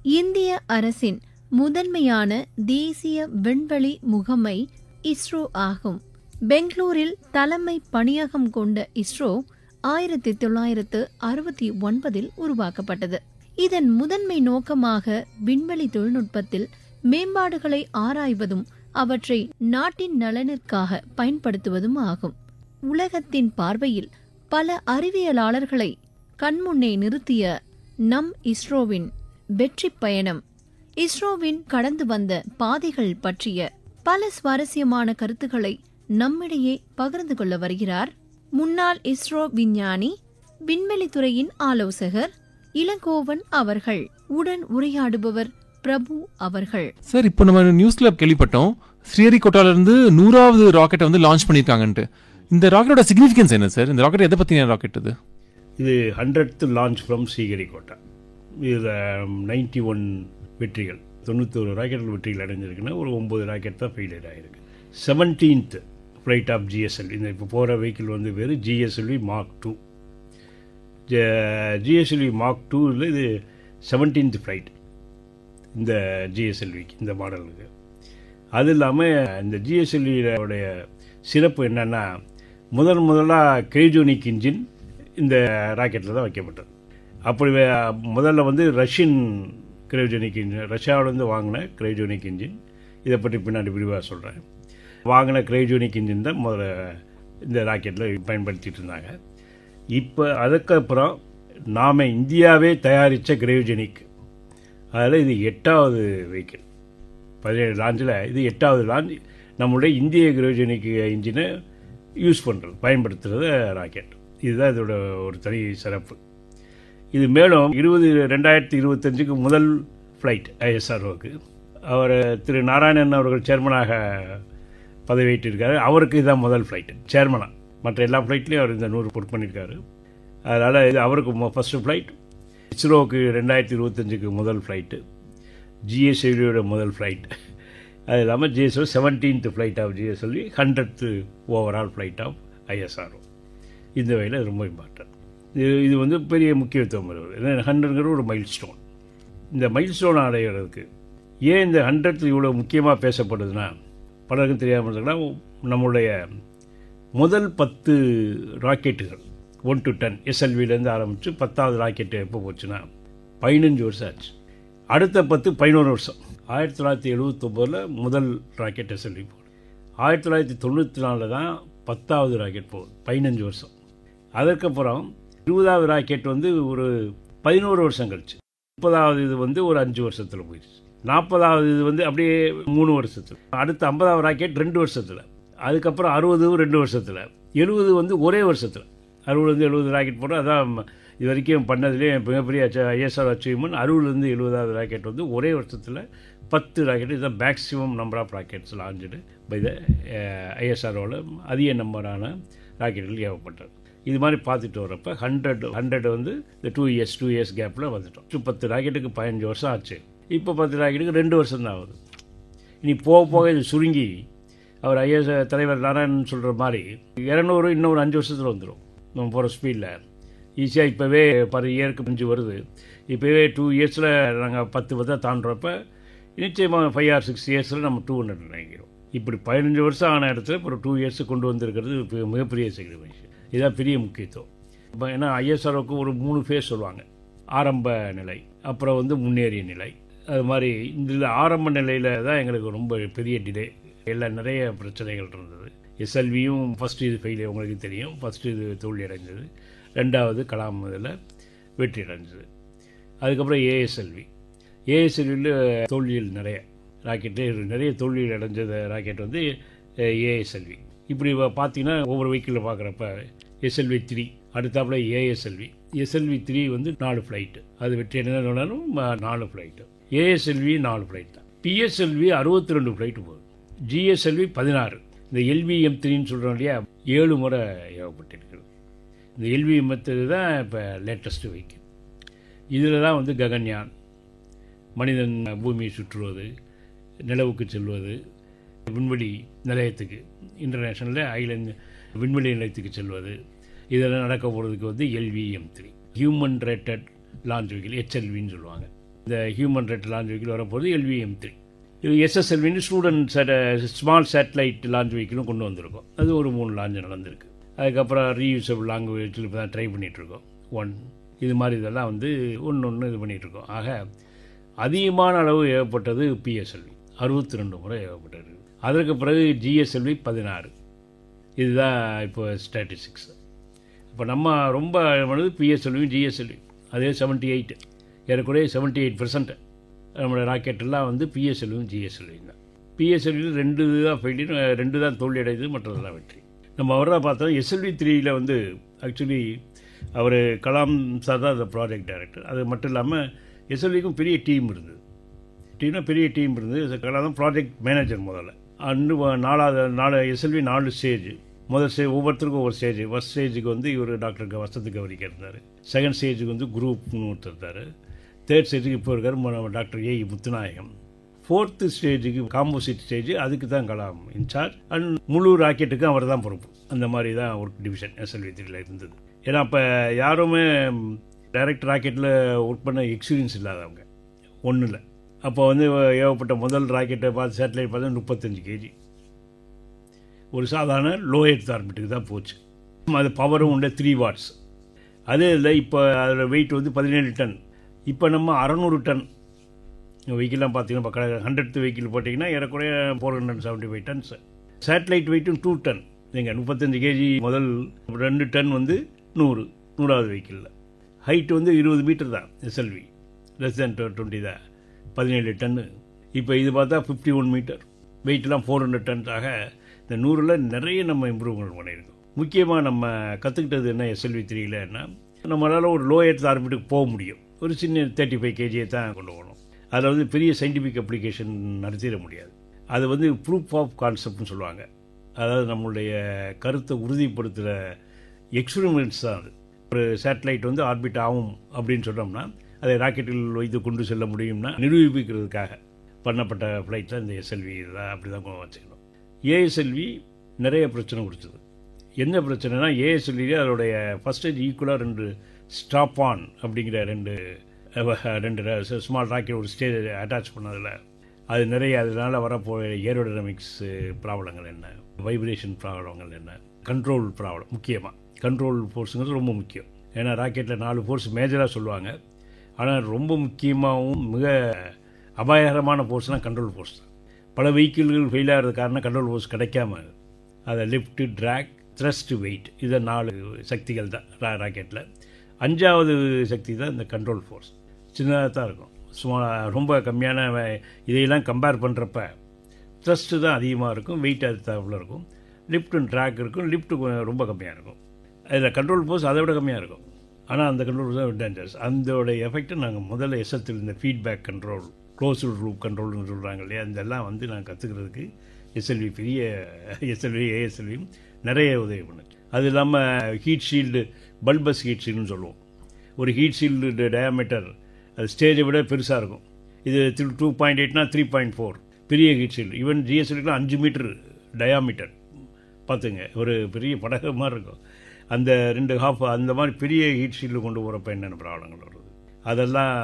இந்திய அரசின் முதன்மையான தேசிய விண்வெளி முகமை இஸ்ரோ ஆகும். பெங்களூரில் தலைமை பணியகம் கொண்ட இஸ்ரோ 1969 உருவாக்கப்பட்டது. இதன் முதன்மை நோக்கமாக விண்வெளி தொழில்நுட்பத்தில் மேம்பாடுகளை ஆராய்வதும் அவற்றை நாட்டின் நலனிற்காக பயன்படுத்துவதும் ஆகும். உலகத்தின் பார்வையில் பல அறிவியலாளர்களை கண்முன்னே நிறுத்திய நம் இஸ்ரோவின் வெற்றி பயணம், இஸ்ரோவின் கடந்து வந்த பாதைகள் பற்றிய பல சுவாரஸ்யமான கருத்துக்களை நம்மிடையே பகிர்ந்து கொள்ள வருகிறார் முன்னாள் இஸ்ரோ விஞ்ஞானி, விண்வெளித்துறையின் ஆலோசகர் இளங்கோவன் அவர்கள். உடன் உரையாடுபவர் பிரபு அவர்கள். சார், இப்போ நம்ம நியூஸ்ல கேள்விப்பட்டோம் ஸ்ரீஹரிகோட்டால இருந்து 100வது ராக்கெட்டை வந்து லான்ச் பண்ணிருக்காங்கன்ட்டு. இந்த ராக்கெட்டோட சிக்னிஃபிகன்ஸ் என்ன சார்? இந்த ராக்கெட் எதை பத்தின ராக்கெட் இது? இது 100th லான்ச் ஃப்ரம் ஸ்ரீஹரிகோட்டா. இதில் 91 வெற்றிகள், 91 ராக்கெட்டுகள் வெற்றிகள் அடைஞ்சிருக்குன்னா ஒரு 9 ராக்கெட் தான் ஃபெயிலியர் ஆகிருக்கு. 17th flight of GSLV. இந்த இப்போ போகிற வெஹிக்கிள் வந்து பேர் ஜிஎஸ்எல்வி மார்க் 2. ஜிஎஸ்எல்வி மார்க் 2ல் இது 17th ஃப்ளைட் இந்த ஜிஎஸ்எல்விக்கு, இந்த மாடலுக்கு. அது இல்லாமல் இந்த ஜிஎஸ்எல்வியோடைய சிறப்பு என்னென்னா, முதலாக கிரைஜோனிக் இன்ஜின் இந்த ராக்கெட்டில் தான் வைக்கப்பட்டது. அப்படி முதல்ல வந்து ரஷ்யன் கிரைஜோனிக் இன்ஜின், ரஷ்யாவிலேருந்து வாங்கின கிரைஜோனிக் இன்ஜின். இதை பற்றி பின்னாடி விரிவாக சொல்கிறேன். வாங்கின கிரைஜோனிக் இன்ஜின் தான் முதல்ல இந்த ராக்கெட்டில் பயன்படுத்திகிட்டு இருந்தாங்க. இப்போ அதுக்கப்புறம் நாம் இந்தியாவே தயாரித்த கிரைஜோனிக், அதில் இது 8வது வெஹிக்கிள். 17 லான்ச்சில் இது 8வது லான்ச். நம்மளுடைய இந்திய கிரைஜோனிக் இன்ஜினை யூஸ் பண்ணுறது, பயன்படுத்துகிறது ராக்கெட். இதுதான் இதோட ஒரு தனி சிறப்பு. இது மேலும் 2025க்கு முதல் ஃப்ளைட் ஐஎஸ்ஆர்ஓக்கு அவர் திரு நாராயணன் அவர்கள் சேர்மனாக பதவியேற்றிருக்காரு. அவருக்கு இதுதான் முதல் ஃப்ளைட்டு சேர்மனாக. மற்ற எல்லா ஃப்ளைட்லேயும் அவர் இந்த 100 ஒர்க் பண்ணியிருக்காரு. அதனால் இது அவருக்கு ஃபஸ்ட்டு ஃப்ளைட். இஸ்ரோவுக்கு 2025க்கு முதல் ஃப்ளைட்டு, ஜிஎஸ்எல்வியோட முதல் ஃப்ளைட். அது இல்லாமல் GSLV 17th flight of GSLV, 100th overall flight of ISRO. இந்த வகையில் ரொம்ப இம்பார்ட்டன்ட். இது வந்து பெரிய முக்கியத்துவம் வருவது. ஏன்னா 100ங்கிற ஒரு மைல் ஸ்டோன். இந்த மைல் ஸ்டோன் அடைகிறதுக்கு ஏன் இந்த 100th இவ்வளோ முக்கியமாக பேசப்படுதுன்னா, பலருக்கும் தெரியாமல் இருக்கலாம், நம்முடைய முதல் 10 ராக்கெட்டுகள் 1 to 10 எஸ்எல்விலேருந்து ஆரம்பித்து 10வது ராக்கெட்டு எப்போ போச்சுன்னா 15 வருஷம் ஆச்சு. அடுத்த 11 வருஷம். 1979 முதல் ராக்கெட் எஸ்எல்வி போகுது. 1994 தான் 10வது ராக்கெட் போகுது. 15 வருஷம். அதுக்கப்புறம் 20வது ராக்கெட் வந்து ஒரு 11 வருஷம் கழிச்சு. 30வது இது வந்து ஒரு 5 வருஷத்தில் போயிடுச்சு. 40வது இது வந்து அப்படியே 3 வருஷத்தில். அடுத்த 50வது ராக்கெட் 2 வருஷத்தில். அதுக்கப்புறம் 60 2 வருஷத்தில். 70 வந்து ஒரே வருஷத்தில். 60 ராக்கெட் போட்டு, அதான் இது வரைக்கும் பண்ணதுலேயே மிகப்பெரிய ஐஎஸ்ஆர் அச்சீவ்மெண்ட். 60 ராக்கெட் வந்து ஒரே வருஷத்தில் 10 ராக்கெட். இதுதான் maximum number of rockets launched by the ஐஎஸ்ஆர்ஓவில் அதிக நம்பரான ராக்கெட்டுகள் ஏவப்பட்டது. இது மாதிரி பார்த்துட்டு வரப்போ 100 வந்து இந்த 2 இயர்ஸ் கேப்பில் வந்துட்டோம். 10 ராக்கெட்டுக்கு 15 வருஷம் ஆச்சு. இப்போ 10 ராக்கெட்டுக்கு 2 வருஷம் தான் ஆகுது. இனி போக போக இது சுருங்கி அவர் தலைவர் நாராயணன் சொல்கிற மாதிரி 200 இன்னொரு 5 வருஷத்தில் வந்துடும். நம்ம போகிற ஸ்பீடில் ஈஸியாக இப்போவே பர் இயருக்கு 5 வருது. இப்போவே 2 இயர்ஸில் நாங்கள் 10 தாண்டுறப்ப நிச்சயமாக 5 or 6 இயர்ஸில் நம்ம 200 நினைக்கிறோம். இப்படி 15 வருஷம் ஆன இடத்துல ஒரு 2 இயர்ஸ் கொண்டு வந்திருக்கிறது மிகப்பெரிய விஷயம். இதுதான் பெரிய முக்கியத்துவம். இப்போ ஏன்னா ஐஎஸ்ஆர்ஓக்கு ஒரு 3 ஃபேஸ் சொல்லுவாங்க. ஆரம்ப நிலை, அப்புறம் வந்து முன்னேறிய நிலை. அது மாதிரி இந்த ஆரம்ப நிலையில் தான் எங்களுக்கு ரொம்ப பெரிய டிலே, எல்லாம் நிறைய பிரச்சனைகள் இருந்தது. எஸ்எல்வியும் ஃபஸ்ட்டு இது ஃபெயிலியர், உங்களுக்கு தெரியும். ஃபஸ்ட்டு இது தோல்வி அடைஞ்சது. 2வது கலாம் இதில் வெற்றி அடைஞ்சது. அதுக்கப்புறம் ஏஎஸ்எல்வியில் தோல்வியில் நிறைய ராக்கெட்டு, நிறைய தோல்வியில் அடைஞ்ச ராக்கெட் வந்து ஏஎஸ்எல்வி. இப்படி பார்த்தீங்கன்னா ஒவ்வொரு வெஹிக்கிளில் பார்க்குறப்ப எஸ்எல்வி 3, அடுத்தாப்புல எஸ்எல்வி 3 வந்து 4 ஃப்ளைட்டு. அது வெற்றி அடைந்தாலும் 4 ஃப்ளைட்டு. ஏஎஸ்எல்வி 4 ஃப்ளைட் தான். பிஎஸ்எல்வி 62 ஃப்ளைட்டு போகுது. ஜிஎஸ்எல்வி 16. இந்த LVM-3ன்னு சொல்கிறோம் இல்லையா, 7 முறை ஏவப்பட்டிருக்கிறது. இந்த LVM-3 தான் இப்போ லேட்டஸ்ட்டு வெஹிக்கிள். இதில் தான் வந்து ககன்யான், மனிதன் பூமியை சுற்றுவது, நிலவுக்கு செல்வது, விண்வெளி நிலையத்துக்கு, இன்டர்நேஷ்னலில் ஐலண்ட் விண்வெளி நிலையத்துக்கு செல்வது, இதெல்லாம் நடக்க போகிறதுக்கு வந்து LVM-3 human rated launch vehicle, HLVன்னு சொல்லுவாங்க. இந்த ஹியூமன் ரைட் லான்ச் வெஹிக்கிள் வரப்போது LVM3. இது SSLVன்னு ஸ்டூடெண்ட் ஸ்மால் சேட்டலைட் லான்ச் வெஹிக்கிளும் கொண்டு வந்திருக்கோம். அது ஒரு 3 லான்ச் நடந்திருக்கு. அதுக்கப்புறம் ரீயூசபிள் லாங் வெஹிக்கிள் இப்போ தான் ட்ரை பண்ணிகிட்ருக்கோம். இது மாதிரி இதெல்லாம் வந்து ஒன்று இது பண்ணிகிட்ருக்கோம். ஆக அதிகமான அளவு ஏவப்பட்டது PSLV 62 முறை ஏவப்பட்டது. அதற்கு பிறகு GSLV 16. இதுதான் இப்போ ஸ்டாட்டிஸ்டிக்ஸ். இப்போ நம்ம ரொம்ப PSLV GSLV அதே 78, ஏறக்குறைய 78% நம்மளோட ராக்கெட்டெல்லாம் வந்து PSLV GSLV தான். PSLV 2 தான் ஃபெயிலியர், 2 தான் தோல்வி அடையுது, மற்றதெல்லாம் வெற்றி. நம்ம அவரை பார்த்தா SLV3 வந்து ஆக்சுவலி அவர் கலாம் சார் தான் அந்த ப்ராஜெக்ட் டைரக்டர். அது மட்டும் இல்லாமல் SLVக்கும் பெரிய டீம் இருந்தது. பெரிய டீம் இருந்தது. கலாம் தான் ப்ராஜெக்ட் மேனேஜர் முதல்ல. அன்று 4 SLV 4 ஸ்டேஜ். முதல் ஸ்டேஜ் ஒவ்வொருத்தருக்கும் ஒவ்வொரு ஸ்டேஜ். ஃபஸ்ட் ஸ்டேஜுக்கு வந்து இவர் டாக்டர் வசந்த் கவரிக்க இருந்தார். செகண்ட் ஸ்டேஜுக்கு வந்து குரூப்னு ஒருத்தர் இருந்தார். தேர்ட் ஸ்டேஜுக்கு இப்போ இருக்கார் டாக்டர் A முத்துநாயகம். ஃபோர்த்து ஸ்டேஜுக்கு காம்போசிட் ஸ்டேஜ், அதுக்கு தான் கலாம் இன்சார்ஜ். அண்ட் முழு ராக்கெட்டுக்கும் அவர் தான் பொறுப்பு. அந்த மாதிரி தான் ஒர்க் டிவிஷன் SLV3 இருந்தது. ஏன்னா அப்போ யாருமே டைரக்ட் ராக்கெட்டில் ஒர்க் பண்ண எக்ஸ்பீரியன்ஸ் இல்லாதவங்க ஒன்றும். அப்போ வந்து ஏவப்பட்ட முதல் ராக்கெட்டை பார்த்து சேட்டலைட் பார்த்தா 35 kg. ஒரு சாதாரண லோ எர்த் ஆர்பிட்டுக்கு தான் போச்சு. அது பவரும் உண்டு 3 watts. அதே இல்லை இப்போ அதோட வெயிட் வந்து 17 டன். இப்போ நம்ம 600 டன் வெஹிக்கிள்லாம் பார்த்தீங்கன்னா இப்போ 100th வெஹிக்கிள் போட்டிங்கன்னா ஏறக்குறைய 475 tons. சேட்டலைட் வெயிட்டும் 2 டன். நீங்கள் 35 kg முதல் 2 டன் வந்து 100வது வெஹிக்கிளில். ஹைட் வந்து 20 மீட்டர் தான் SLV, லெஸ் தேன் 20 தான், 17 டன்னு. இப்போ இது பார்த்தா 51 மீட்டர், வெயிட்லாம் 400 tons. ஆக இந்த 100ல் நிறைய நம்ம இம்ப்ரூவ்மெண்ட் பண்ணியிருக்கோம். முக்கியமாக நம்ம கற்றுக்கிட்டது என்ன SLV3ன்னா, நம்மளால் ஒரு லோ எர்த் ஆர்பிட்டுக்கு போக முடியும். ஒரு சின்ன 35 kg தான் கொண்டு போகணும். அதில் வந்து பெரிய சயின்டிஃபிக் அப்ளிகேஷன் நடத்திட முடியாது. அது வந்து ப்ரூஃப் ஆஃப் கான்செப்ட்னு சொல்லுவாங்க. அதாவது நம்மளுடைய கருத்தை உறுதிப்படுத்துகிற எக்ஸ்பெரிமெண்ட்ஸ் தான் அது. ஒரு சேட்டலைட் வந்து ஆர்பிட் ஆகும் அப்படின்னு சொன்னோம்னா, அதை ராக்கெட்டில் வைத்து கொண்டு செல்ல முடியும்னா நிரூபிக்கிறதுக்காக பண்ணப்பட்ட ஃப்ளைட்டில் இந்த SLV தான் அப்படி தான் வச்சுக்கணும். ASLV நிறைய பிரச்சனை கொடுத்தது. என்ன பிரச்சனைனா, ASLV அதோடைய ஃபஸ்ட் ஸ்டேஜ் ஈக்குவலாக 2 ஸ்டாப் ஆன் அப்படிங்கிற 2 ஸ்மால் ராக்கெட் ஒரு ஸ்டேஜ் அட்டாச் பண்ணதில் அது நிறைய அதனால் வரப்போகிற ஏரோடைனமிக்ஸ் ப்ராப்ளங்கள் என்ன, வைப்ரேஷன் ப்ராப்ளங்கள் என்ன, கண்ட்ரோல் ப்ராப்ளம். முக்கியமாக கண்ட்ரோல் ஃபோர்ஸுங்கிறது ரொம்ப முக்கியம். ஏன்னா ராக்கெட்டில் 4 ஃபோர்ஸ் மேஜராக சொல்லுவாங்க. ஆனால் ரொம்ப முக்கியமாகவும் மிக அபாயகரமான ஃபோர்ஸ்னால் கண்ட்ரோல் ஃபோர்ஸ் தான். பல வெஹிக்கிள்கள் ஃபெயில் ஆகிறது காரணம் கண்ட்ரோல் ஃபோர்ஸ் கிடைக்காம. அதை லிஃப்ட்டு, ட்ராக், த்ரஸ்ட், வெயிட், இதை 4 சக்திகள் தான் ராக்கெட்டில். 5வது சக்தி தான் இந்த கண்ட்ரோல் ஃபோர்ஸ். சின்னதாக தான் இருக்கும், சும்மா ரொம்ப கம்மியான. இதையெல்லாம் கம்பேர் பண்ணுறப்ப த்ரஸ்ட்டு தான் அதிகமாக இருக்கும், வெயிட் அது தவிர இருக்கும். லிஃப்ட் அண்ட் ட்ராக் இருக்கும், லிஃப்ட்டு ரொம்ப கம்மியாக இருக்கும். அதில் கண்ட்ரோல் ஃபோர்ஸ் அதை விட கம்மியாக இருக்கும். ஆனால் அந்த கண்ட்ரோல் ஃபோர்ஸ் தான் டேஞ்சரஸ். அதோடைய எஃபெக்ட்டை நாங்கள் முதல்ல எஸ்எத்தில் இந்த ஃபீட்பேக் கண்ட்ரோல், க்ளோஸ்டு லூப் கண்ட்ரோல்னு சொல்கிறாங்க இல்லையா, இதெல்லாம் வந்து நாங்கள் கற்றுக்கிறதுக்கு SLV பெரிய SLV ASLVயும் நிறைய உதவி பண்ணுச்சு. அது இல்லாமல் ஹீட் ஷீல்டு, பல்பஸ் ஹீட் ஷீல்டுன்னு சொல்லுவோம். ஒரு ஹீட் ஷீல்டு டயாமீட்டர் அது ஸ்டேஜை விட பெருசாக இருக்கும். இது 2.8னா 3.4 பெரிய ஹீட் ஷீல்டு. ஈவன் GSLVலாம் 5 மீட்டர் டயாமீட்டர். பார்த்துங்க, ஒரு பெரிய படகு மாதிரி இருக்கும். அந்த 2 ஹாஃப் அந்த மாதிரி பெரிய ஹீட் ஷீல்டு கொண்டு போகிறப்ப என்னென்ன ப்ராப்ளங்கள் வருது, அதெல்லாம்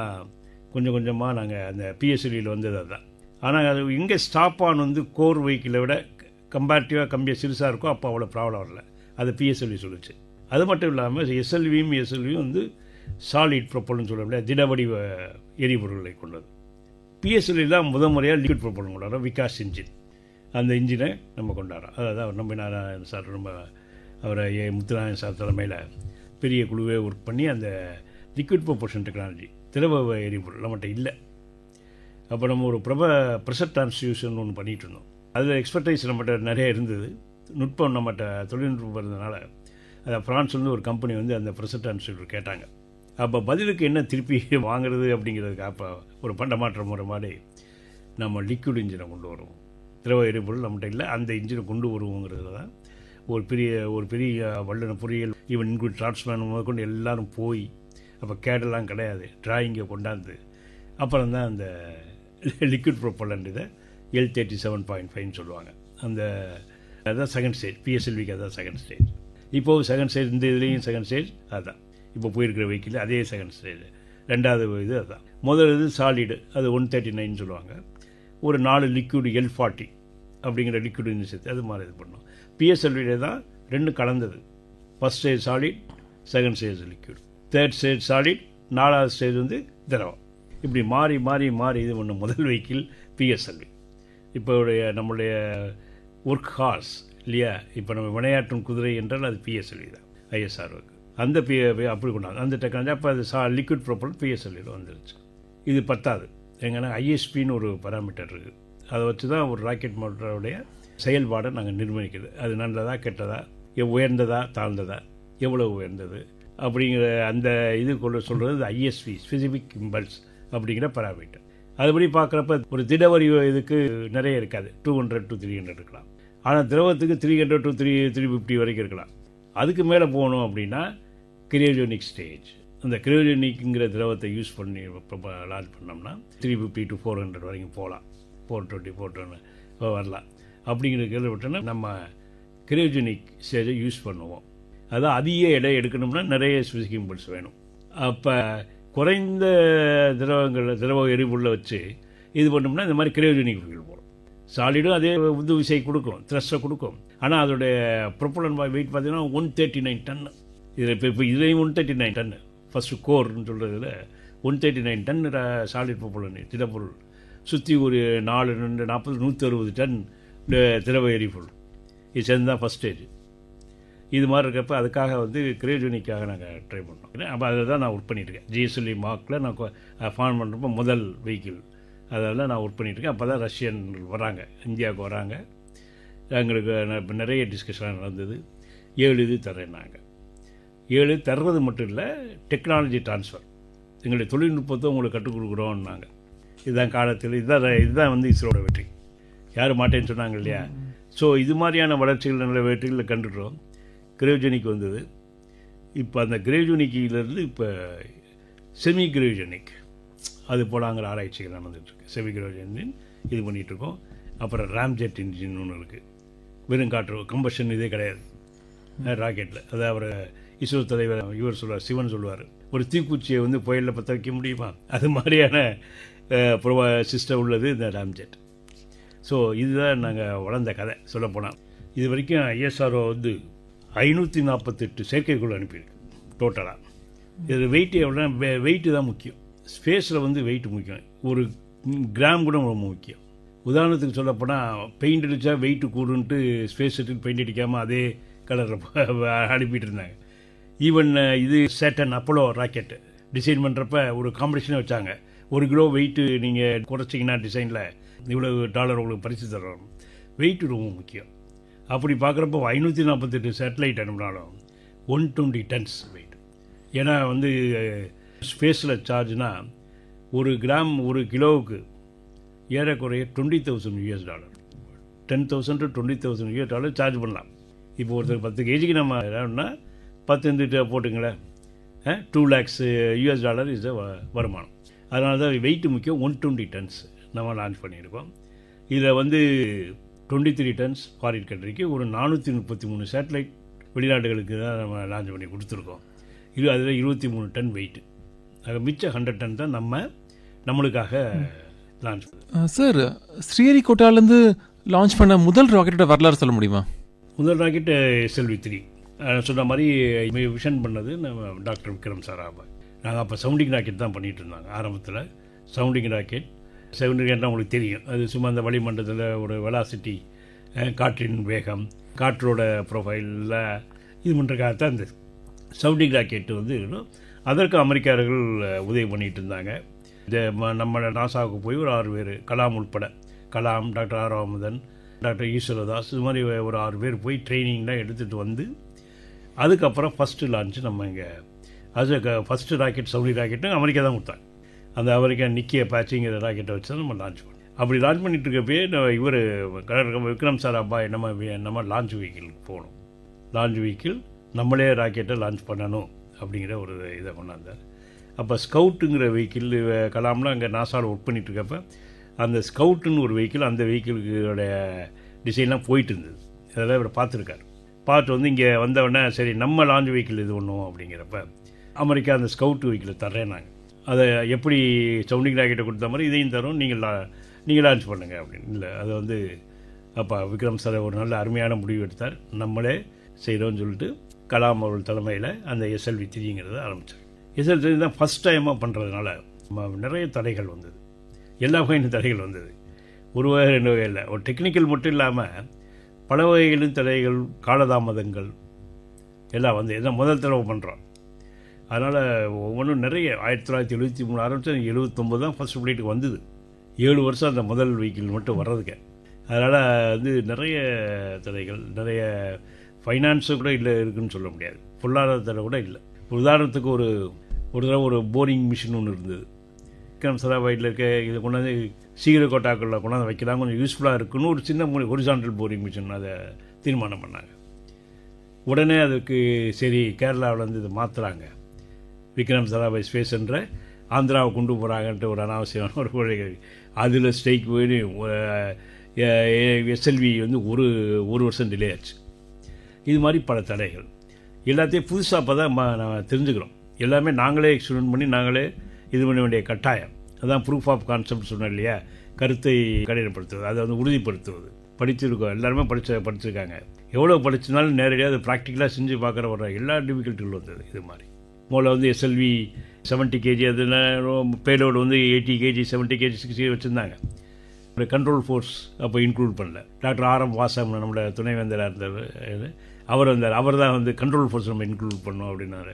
கொஞ்சம் கொஞ்சமாக நாங்கள் அந்த PSLVயில் வந்தது அதுதான். ஆனால் அது எங்கே ஸ்டாப் ஆன் வந்து கோர் வெஹிக்கிளை விட கம்பேரிட்டிவாக கம்மியாக சிறுசாக இருக்கும், அப்போ அவ்வளோ ப்ராப்ளம் வரல. அது PSLV சொல்லிச்சு. அது மட்டும் இல்லாமல் SLVயும் வந்து சாலிட் ப்ரொப்பல்னு சொல்ல திடவடிவ எரிபொருள்களை கொண்டது. PSLV தான் முறையாக லிக்விட் ப்ரொப்பல்னு கொண்டாடுறோம், விகாஸ் இன்ஜின். அந்த இன்ஜினை நம்ம கொண்டாடுறோம். அதாவது அவர் நம்பினாராயணன் சார், ரொம்ப அவரை முத்துநாராயணன் சார் தலைமையில் பெரிய குழுவே ஒர்க் பண்ணி அந்த லிக்விட் ப்ரொப்பல்ஷன் டெக்னாலஜி, திரவ எரிபொருள் நம்மகிட்ட இல்லை. அப்போ நம்ம ஒரு ப்ரெஷர் டிரான்ஸ்டியூஷன் ஒன்று பண்ணிகிட்டு இருந்தோம். அதில் எக்ஸ்பர்டைஸ் நம்மகிட்ட நிறைய இருந்தது, நுட்பம் நம்மகிட்ட தொழில்நுட்பம் இருந்ததுனால அதை ஃப்ரான்ஸ் வந்து ஒரு கம்பெனி வந்து அந்த ப்ரெஷர் டிரான்ஸ்டியூட்டர் கேட்டாங்க. அப்போ பதிலுக்கு என்ன திருப்பி வாங்குறது அப்படிங்கிறதுக்கு அப்போ ஒரு பண்டமாற்றம் முறை மாதிரி நம்ம லிக்விட் இன்ஜினை கொண்டு வருவோம். திரவ எரிபொருள் நம்மகிட்ட இல்லை, அந்த இன்ஜினை கொண்டு வருவோங்கிறதுல தான் ஒரு பெரிய வல்லுநர் பொறியியல், ஈவன் இன்க்ளூட் டிரான்ஸ்மேன் முதற்கொண்டு எல்லோரும் போய், அப்போ கேடெல்லாம் கிடையாது, டிராயிங்கை கொண்டாந்து அப்புறம் தான் அந்த லிக்விட் ப்ரொப்பல்லண்ட் இதை L37.5ன்னு சொல்லுவாங்க. அதுதான் செகண்ட் ஸ்டேஜ். PSLVக்கு அதுதான் செகண்ட் ஸ்டேஜ். இப்போது செகண்ட் ஸ்டேஜ், இந்த இதுலேயும் செகண்ட் ஸ்டேஜ் அதுதான். இப்போ போயிருக்கிற வெஹிக்கிள் அதே செகண்ட் ஸ்டேஜ். ரெண்டாவது இது அதுதான். முதல் இது சாலிடு, அது 139 சொல்லுவாங்க. ஒரு 4 லிக்விட் L40 அப்படிங்கிற லிக்விட் சேர்த்து அது மாதிரி இது பண்ணோம். பிஎஸ்எல்வியில தான் 2 கலந்தது. First stage solid, second stage liquid, third stage solid, 4வது ஸ்டேஜ் வந்து திரவம். இப்படி மாறி மாறி மாறி இது பண்ண முதல் வெஹிக்கிள் பிஎஸ்எல்வி. இப்போ நம்மளுடைய ஒர்க் ஹார்ஸ் இல்லையா, இப்போ நம்ம விளையாட்டும் குதிரை என்றால் அது பிஎஸ்எல்வி தான், ஐஎஸ்ஆர்ஓக்கு. அந்த அப்படி கொண்டாங்க அந்த டெக்னாலஜி. அப்போ அது லிக்விட் ப்ரொப்பல் பிஎஸ்எல்வியில் வந்துருச்சு. இது பத்தாது, எங்கன்னா ஐஎஸ்பின்னு ஒரு பராமீட்டர் இருக்குது. அதை வச்சு தான் ஒரு ராக்கெட் மோட்டருடைய செயல்பாடை நாங்கள் நிர்ணயிக்கிறது. அது நல்லதா கெட்டதா, உயர்ந்ததா தாழ்ந்ததா, எவ்வளோ உயர்ந்தது அப்படிங்கிற அந்த இது சொல்கிறது ஐஎஸ்பி, ஸ்பெசிஃபிக் இம்பல்ஸ் அப்படிங்கிற பராமீட்டர். அதுபடி பார்க்குறப்ப ஒரு திடவரி இதுக்கு நிறைய இருக்காது, 200 to 300 இருக்கலாம். ஆனால் திரவத்துக்கு 300 to 350 வரைக்கும் இருக்கலாம். அதுக்கு மேலே போகணும் அப்படின்னா கிரையோஜெனிக் ஸ்டேஜ். அந்த கிரையோஜெனிக்ங்கிற திரவத்தை யூஸ் பண்ணி லான்ச் பண்ணோம்னா 350 to 400 வரைக்கும் போகலாம், 420 420 வரலாம். அப்படிங்கிற கேள்விப்பட்டோன்னா நம்ம கிரையோஜெனிக் ஸ்டேஜை யூஸ் பண்ணுவோம். அதான் அதிக எடை எடுக்கணும்னா நிறைய ஸ்பெசிஃபிக் இம்பல்ஸ் வேணும். அப்போ குறைந்த திரவ எரிபொருளை வச்சு இது பண்ணோம்னா இந்த மாதிரி கிரையோஜெனிக் ஃபீல் போகும். சாலிடும் அதே உந்து விசை கொடுக்கும், த்ரஸ்ட்டை கொடுக்கும். ஆனால் அதோடைய ப்ரொப்பலன் வெயிட் பார்த்தீங்கன்னா 139 டன். இதில் இப்போ இதுலேயும் 139 டன். ஃபஸ்ட்டு கோர்னு சொல்கிறதுல 139 டன் சாலிட் ப்ரொப்பலன் திடப்பொருள் சுற்றி ஒரு 4 2 40 160 டன் திரவ எரிபொருள். இது சேர்ந்து தான் ஃபஸ்ட் ஸ்டேஜ். இது மாதிரி இருக்கப்போ அதுக்காக வந்து கிரையோஜெனிக்காக நாங்கள் ட்ரை பண்ணோம். அப்போ அதை தான் நான் ஒர்க் பண்ணியிருக்கேன். ஜிஎஸ்எல்வி மார்க்கில் நான் ஃபார்ம் பண்ணுறப்போ முதல் வெஹிக்கிள் அதெல்லாம் நான் ஒர்க் பண்ணியிருக்கேன். அப்போ தான் ரஷ்யன்கள் வராங்க, இந்தியாவுக்கு வராங்க. எங்களுக்கு நிறைய டிஸ்கஷன் நடந்தது. 7 இது தர்றேன்னாங்க. 7 தர்றது மட்டும் இல்லை, டெக்னாலஜி ட்ரான்ஸ்ஃபர், எங்களுடைய தொழில்நுட்பத்தை உங்களுக்கு கற்றுக் கொடுக்குறோம்னாங்க. இதுதான் காலத்தில் இதுதான் வந்து இஸ்ரோட வெற்றி. யாரும் மாட்டேன்னு சொன்னாங்க இல்லையா. ஸோ இது மாதிரியான வளர்ச்சிகள் நல்ல வெற்றிகளை கண்டுடுறோம். கிரையோஜெனிக் வந்தது. இப்போ அந்த கிரையோஜெனிக்கிலேருந்து இப்போ செமி கிரையோஜெனிக் அது போலாங்கிற ஆராய்ச்சிகள் நடந்துகிட்ருக்கு. செமி கிரையோஜெனிக் இது பண்ணிகிட்ருக்கோம். அப்புறம் ராம்ஜெட் இன்ஜின் ஒன்று இருக்குது, வெறும் காற்று கம்பஷன் இதே கிடையாது ராக்கெட்டில். அதை அவர் இஸ்ரோ தலைவர் இவர் சொல்லுவார், சிவன் சொல்லுவார், ஒரு தீக்குச்சியை வந்து புயலில் பற்ற வைக்க முடியுமா, அது மாதிரியான சிஸ்டம் உள்ளது இந்த ராம்ஜெட். ஸோ இதுதான் நாங்கள் வளர்ந்த கதை சொல்லப்போனால். இது வரைக்கும் ஐஎஸ்ஆர்ஓ வந்து 548 செயற்கைக்குள் அனுப்பியிருக்கு டோட்டலாக. இது வெயிட் எவ்வளோ, வெயிட்டு தான் முக்கியம். ஸ்பேஸில் வந்து வெயிட் முக்கியம், ஒரு கிராம் கூட ரொம்ப முக்கியம். உதாரணத்துக்கு சொல்லப்போனால் பெயிண்ட் அடித்தா வெயிட்டு கூடுன்ட்டு ஸ்பேஸ் செட்டுக்கு பெயிண்ட் அடிக்காமல் அதே கலரில் அனுப்பிட்டு இருந்தாங்க. ஈவன் இது சேட்டன் அப்போலோ ராக்கெட்டு டிசைன் பண்ணுறப்ப ஒரு காம்படிஷனே வச்சாங்க. 1 கிலோ வெயிட்டு நீங்கள் குறைச்சிங்கன்னா டிசைனில் இவ்வளவு $, உங்களுக்கு பரிசு தர்றோம். வெயிட்டு ரொம்ப முக்கியம். அப்படி பார்க்குறப்போ 548 சேட்டலைட் அனுப்பினாலும் 120 டன்ஸ் வெயிட். ஏன்னா வந்து ஸ்பேஸில் சார்ஜ்னா 1 கிராம் 1 கிலோவுக்கு ஏறக்குறைய $20,000, $10,000 to $20,000 சார்ஜ் பண்ணலாம். இப்போ ஒருத்தர் 10 கேஜிக்கு நம்ம என்னன்னா 10 போட்டுங்களேன், $2 lakhs இஸ் வருமானம். அதனால தான் வெயிட்டு முக்கியம். 120 டன்ஸ் நம்ம லான்ச் பண்ணியிருக்கோம். இதில் வந்து 23 டன்ஸ் ஃபாரின் கண்ட்ரிக்கு, ஒரு 433 சேட்டலைட் வெளிநாடுகளுக்கு தான் நம்ம லான்ச் பண்ணி கொடுத்துருக்கோம். அதில் 23 டன் வெயிட்டு. மிச்சம் 100 டன் தான் நம்மளுக்காக லான்ச் பண்ணுது. சார், ஸ்ரீஹரிகோட்டாலேருந்து லான்ச் பண்ண முதல் ராக்கெட்டோட வரலாறு சொல்ல முடியுமா? முதல் ராக்கெட்டு SLV-3 சொன்ன மாதிரி விஷன் பண்ணது நம்ம டாக்டர் விக்ரம் சாராபாய். நாங்கள் அப்போ சவுண்டிங் ராக்கெட் தான் பண்ணிகிட்டு இருந்தாங்க ஆரம்பத்தில். சவுண்டிங் ராக்கெட் உங்களுக்கு தெரியும், அது சும்மா அந்த வளிமண்டலத்தில் ஒரு வெலாசிட்டி, காற்றின் வேகம், காற்றோட ப்ரொஃபைலில் இது பண்ணுறதுக்காகத்தான் இந்த சவுண்டிங் ராக்கெட்டு வந்து அதற்கு அமெரிக்கர்கள் உதவி பண்ணிகிட்டு இருந்தாங்க. நம்ம நாசாவுக்கு போய் ஒரு 6 பேர், கலாம் உட்பட, கலாம், டாக்டர் ஆர் ராமதன், டாக்டர் ஈஸ்வரதாஸ், இது மாதிரி ஒரு 6 பேர் போய் ட்ரைனிங்லாம் எடுத்துகிட்டு வந்து அதுக்கப்புறம் ஃபஸ்ட்டு லான்ச்சு நம்ம இங்கே அது first rocket sounding rocket America தான் கொடுத்தாங்க. அந்த அமெரிக்கா நிக்கிய பேட்சிங்கிற ராக்கெட்டை வச்சு தான் நம்ம லான்ச் பண்ணோம். அப்படி லான்ச் பண்ணிட்டு இருக்கப்பே இவர் விக்ரம் சாராபாய் நம்ம லான்ச் வெஹிக்கிளுக்கு போகணும். லான்ச் வெஹிக்கிள் நம்மளே ராக்கெட்டை லான்ச் பண்ணணும் அப்படிங்கிற ஒரு இதை கொண்டாந்தார். அப்போ ஸ்கவுட்டுங்கிற வெஹிக்கிள் கலாம்லாம் அங்கே நாசாவில் ஒர்க் பண்ணிகிட்ருக்கப்ப அந்த ஸ்கவுட்டுன்னு ஒரு வெஹிக்கிள், அந்த வெஹிக்கிளுடைய டிசைன்லாம் போயிட்டு இருந்தது. அதெல்லாம் இவர் பார்த்துருக்காரு. பார்த்து வந்து இங்கே வந்தவுடனே சரி நம்ம லான்ச் வெஹிக்கிள் இது ஒன்றும் அப்படிங்கிறப்ப அமெரிக்கா அந்த ஸ்கவுட் வெஹிக்கிளை தர்றேன்னாங்க. அதை எப்படி சவுண்டிங் ராக்கெட்டை கொடுத்த மாதிரி இதையும் தரும், நீங்கள் லான்ச் பண்ணுங்கள் அப்படின்னு. இல்லை அதை வந்து அப்போ விக்ரம் சார் ஒரு நல்ல அருமையான முடிவு எடுத்தார். நம்மளே செய்கிறோன்னு சொல்லிட்டு கலாம் அவர்கள் தலைமையில் அந்த SLV 3ங்கிறத ஆரம்பித்தார். SLV 3 தான் ஃபஸ்ட் டைமாக பண்ணுறதுனால நிறைய தடைகள் வந்தது, எல்லா வகையான தடைகள் வந்தது. ஒரு வகை 2 வகை இல்லை, ஒரு டெக்னிக்கல் மட்டும் இல்லாமல் பல வகைகளின் தடைகள், காலதாமதங்கள் எல்லாம் வந்து எல்லாம் முதல் தடவை பண்ணுறோம். அதனால் ஒவ்வொன்றும் நிறைய 1973 ஆரம்பித்து 79 தான் ஃபஸ்ட் ஃப்ளைட்டுக்கு வந்தது. 7 வருஷம் அந்த முதல் வெஹிக்கிள் மட்டும் வர்றதுக்கு. அதனால் வந்து நிறைய தடைகள், நிறைய ஃபைனான்ஸு கூட இல்லை இருக்குதுன்னு சொல்ல முடியாது, பொருளாதார தடை கூட இல்லை. உதாரணத்துக்கு ஒரு தடவை ஒரு போரிங் மிஷின் ஒன்று இருந்தது. விக்ரம் சாராபாயில் இருக்க இதை கொண்டாந்து ஸ்ரீஹரிகோட்டாக்குள்ள கொண்டாந்து வைக்கலாம், கொஞ்சம் யூஸ்ஃபுல்லாக இருக்குன்னு ஒரு சின்ன ஹொரிசான்டல் போரிங் மிஷின் அதை தீர்மானம் பண்ணாங்க. உடனே அதுக்கு சரி கேரளாவில் வந்து இதை மாற்றுறாங்க, விக்ரம் சாராபாய் ஸ்பேஸ் என்ற ஆந்திராவை கொண்டு போகிறாங்கன்ட்டு ஒரு அனாவசியமான ஒரு கொள்கை. அதில் ஸ்ட்ரைக் போய் SLV வந்து ஒரு வருஷம் டிலே ஆச்சு. இது மாதிரி பல தடைகள் எல்லாத்தையும் புதுசாக அப்போ தான் நான் தெரிஞ்சுக்கிறோம். எல்லாமே நாங்களே எக்ஸ்பிளைன் பண்ணி நாங்களே இது பண்ண வேண்டிய கட்டாயம். அதான் ப்ரூஃப் ஆஃப் கான்செப்ட் சொன்னேன் இல்லையா, கருத்தை கடினப்படுத்துவது, அதை வந்து உறுதிப்படுத்துவது. படிச்சிருக்கோம், எல்லாருமே படிச்சிருக்காங்க. எவ்வளோ படிச்சினாலும் நேரடியாக அதை ப்ராக்டிக்கலாக செஞ்சு பார்க்குற வர எல்லா டிஃபிகல்ட்டிகளும் வந்தது. இது மாதிரி முதல்ல வந்து SLV 70 kg, அதில் பேலோடு வந்து 80 kg 70 kg 60 kg வச்சுருந்தாங்க. ஒரு கண்ட்ரோல் ஃபோர்ஸ் அப்போ இன்க்ளூட் பண்ணல. டாக்டர் RM வாசம் நம்மளோட துணைவேந்தராக இருந்தார், அவர் வந்தார். அவர் தான் வந்து கண்ட்ரோல் ஃபோர்ஸ் நம்ம இன்க்ளூட் பண்ணோம் அப்படின்னாரு.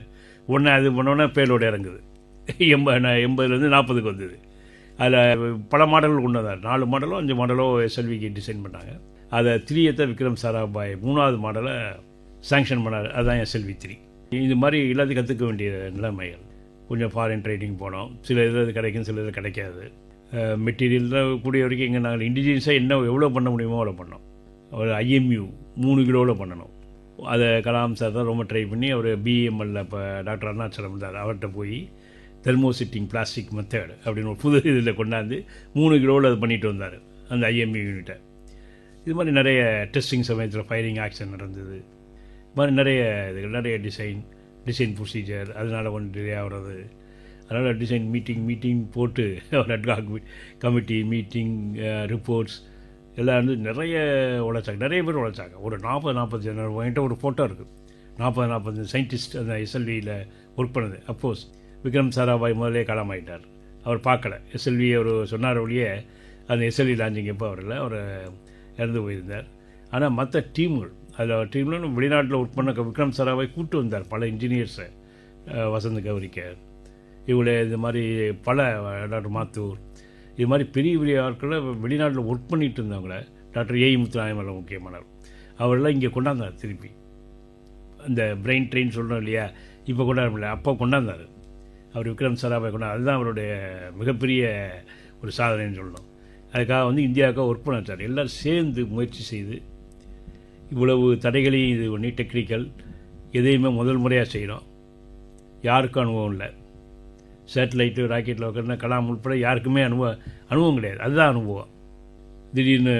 உடனே அது பண்ணோன்னே பேலோடு இறங்குது. 80லேருந்து 40க்கு வந்தது. அதில் பல மாடல்கள் கொண்டு வந்தார். 4 மாடலோ 5 மாடலோ SLVக்கு டிசைன் பண்ணாங்க. அதை 3 விக்ரம் சாராபாய் 3வது மாடலை சாங்ஷன் பண்ணார். அதுதான் SLV 3. இது மாதிரி எல்லாத்தையும் கற்றுக்க வேண்டிய நிலைமைகள். கொஞ்சம் ஃபாரின் ட்ரைனிங் போனோம், சில இது கிடைக்கும், சில இது கிடைக்காது. மெட்டீரியல் கூடிய வரைக்கும் இங்கே நாங்கள் இண்டிஜினியஸாக எவ்வளோ பண்ண முடியுமோ அவ்வளோ பண்ணோம். ஒரு IMU 3 கிலோவில் பண்ணணும். அதை கலாம் சார் தான் ரொம்ப ட்ரை பண்ணி அவர் BML இப்போ டாக்டர் அருணாச்சலம் இருந்தார், அவர்கிட்ட போய் தெர்மோசிட்டிங் பிளாஸ்டிக் மெத்தட் அப்படின்னு ஒரு புது இதில் கொண்டாந்து 3 கிலோவில் அது பண்ணிட்டு வந்தார் அந்த IMU யூனிட்டை. இது மாதிரி நிறைய டெஸ்டிங் சமயத்தில் ஃபயரிங் ஆக்ஷன் நடந்தது. இது மாதிரி நிறைய டிசைன் ப்ரொசீஜர், அதனால் கொஞ்சம் டிலே ஆகிறது. அதனால் டிசைன் மீட்டிங் போட்டு ஒரு அட்காக் கமிட்டி மீட்டிங் ரிப்போர்ட்ஸ் எல்லாம் வந்து நிறைய பேர் உழைச்சாங்க. ஒரு 40-45 என்கிட்ட ஒரு ஃபோட்டோ இருக்குது. 40 சயின்டிஸ்ட் அந்த SLVயில் ஒர்க் பண்ணது. அஃப்கோர்ஸ் விக்ரம் சாராபாய் முதலே காலமாயிட்டார், அவர் பார்க்கல. SLV அவர் சொன்னார் ஒழிய அந்த SLV லான்ச்சிங் எப்போ அவர் இறந்து போயிருந்தார். ஆனால் மற்ற டீம்கள் அதில் டீமில் வெளிநாட்டில் ஒர்க் பண்ண விக்ரம் சாராபாய் கூப்பிட்டு வந்தார் பல இன்ஜினியர்ஸை, வசந்த் கௌரிக்கர் இவங்களே, இது மாதிரி பல டாக்டர் மாத்தூர், இது மாதிரி பெரிய ஆட்களை வெளிநாட்டில் ஒர்க் பண்ணிகிட்டு இருந்தவங்கள, டாக்டர் ஏ முத்துராமன் முக்கியமானவர், அவரெல்லாம் இங்கே கொண்டாந்தார். திருப்பி அந்த பிரெயின் ட்ரெயின் சொல்கிறோம் இல்லையா, இப்போ கொண்டாடல, அப்போ கொண்டாந்தார் அவர் விக்ரம் சாராபாய் கொண்டாந்து. அதுதான் அவருடைய மிகப்பெரிய ஒரு சாதனைன்னு சொல்லணும். அதுக்காக வந்து இந்தியாவுக்காக ஒர்க் பண்ண வச்சார். எல்லோரும் சேர்ந்து முயற்சி செய்து இவ்வளவு தடைகளையும் இது பண்ணி டெக்னிக்கல் எதையுமே முதல் முறையாக செய்கிறோம். யாருக்கும் அனுபவம் இல்லை. சேட்டலைட்டு ராக்கெட்டில் வைக்கிறதுனா கலாம் உட்பட யாருக்குமே அனுபவம் கிடையாது. அதுதான் அனுபவம். திடீர்னு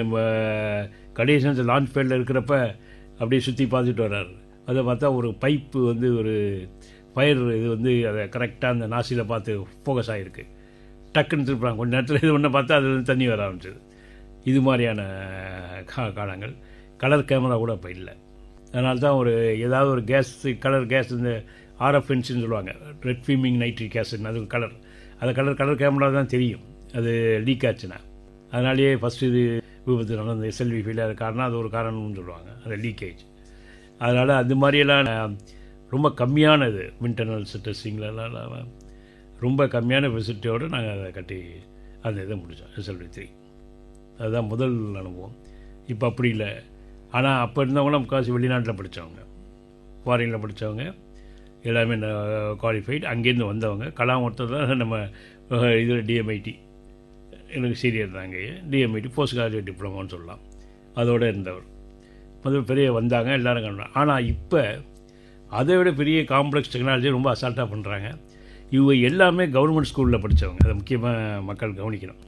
கடைசி லான்ச் பேடில் இருக்கிறப்ப அப்படியே சுற்றி பார்த்துட்டு வர்றாரு. அதை பார்த்தா ஒரு பைப்பு வந்து ஒரு ஃபயர் இது வந்து அதை கரெக்டாக அந்த நாசியில் பார்த்து ஃபோக்கஸ் ஆகிருக்கு. டக்குன்னு திருப்புறாங்க. கொஞ்சம் நேரத்தில் இது ஒன்று பார்த்தா அதுலேருந்து தண்ணி வர ஆரம்பிச்சது. இது மாதிரியான காலங்கள். கலர் கேமரா கூட இப்போ இல்லை. அதனால தான் ஏதாவது ஒரு கலர் கேஸ் இந்த RFNCன்னு சொல்லுவாங்க, ரெட் ஃபீமிங் நைட்ரிக் ஆசிட், அது கலர், அது கலர் கேமரா தான் தெரியும் அது லீக் ஆச்சுன்னா. அதனாலேயே ஃபஸ்ட்டு இது விபத்து நடந்த SLV ஃபெயிலியர் காரணம் அது ஒரு காரணம்னு சொல்லுவாங்க, அது லீக்கேஜ். அதனால் அது மாதிரியெல்லாம் ரொம்ப கம்மியானது இன்டர்னல்ஸ் டெஸ்டிங்லாம் ரொம்ப கம்மியான ஃபெசிலிட்டியோடு நாங்கள் அதை கட்டி அந்த இதை முடித்தோம் SLV 3. அதுதான் முதல் அனுபவம். இப்போ அப்படி இல்லை. ஆனால் அப்போ இருந்தவங்களாம் முக்கால்வாசி வெளிநாட்டில் படித்தவங்க, ஃபாரினில் படித்தவங்க எல்லாமே குவாலிஃபைடு, அங்கேருந்து வந்தவங்க. கலாம் ஒருத்தர் தான் நம்ம இதில் DMIT எனக்கு சீரியர் தாங்க, DMIT போஸ்ட் கிராஜுவேட் டிப்ளமோன்னு சொல்லலாம், அதோடு இருந்தவர் முதல் பெரிய வந்தாங்க எல்லோரும் கண்டாங்க. ஆனால் இப்போ அதை விட பெரிய காம்ப்ளெக்ஸ் டெக்னாலஜி ரொம்ப அசால்ட்டாக பண்ணுறாங்க. இவங்க எல்லாமே கவர்மெண்ட் ஸ்கூலில் படித்தவங்க, அதை முக்கியமாக மக்கள் கவனிக்கணும்.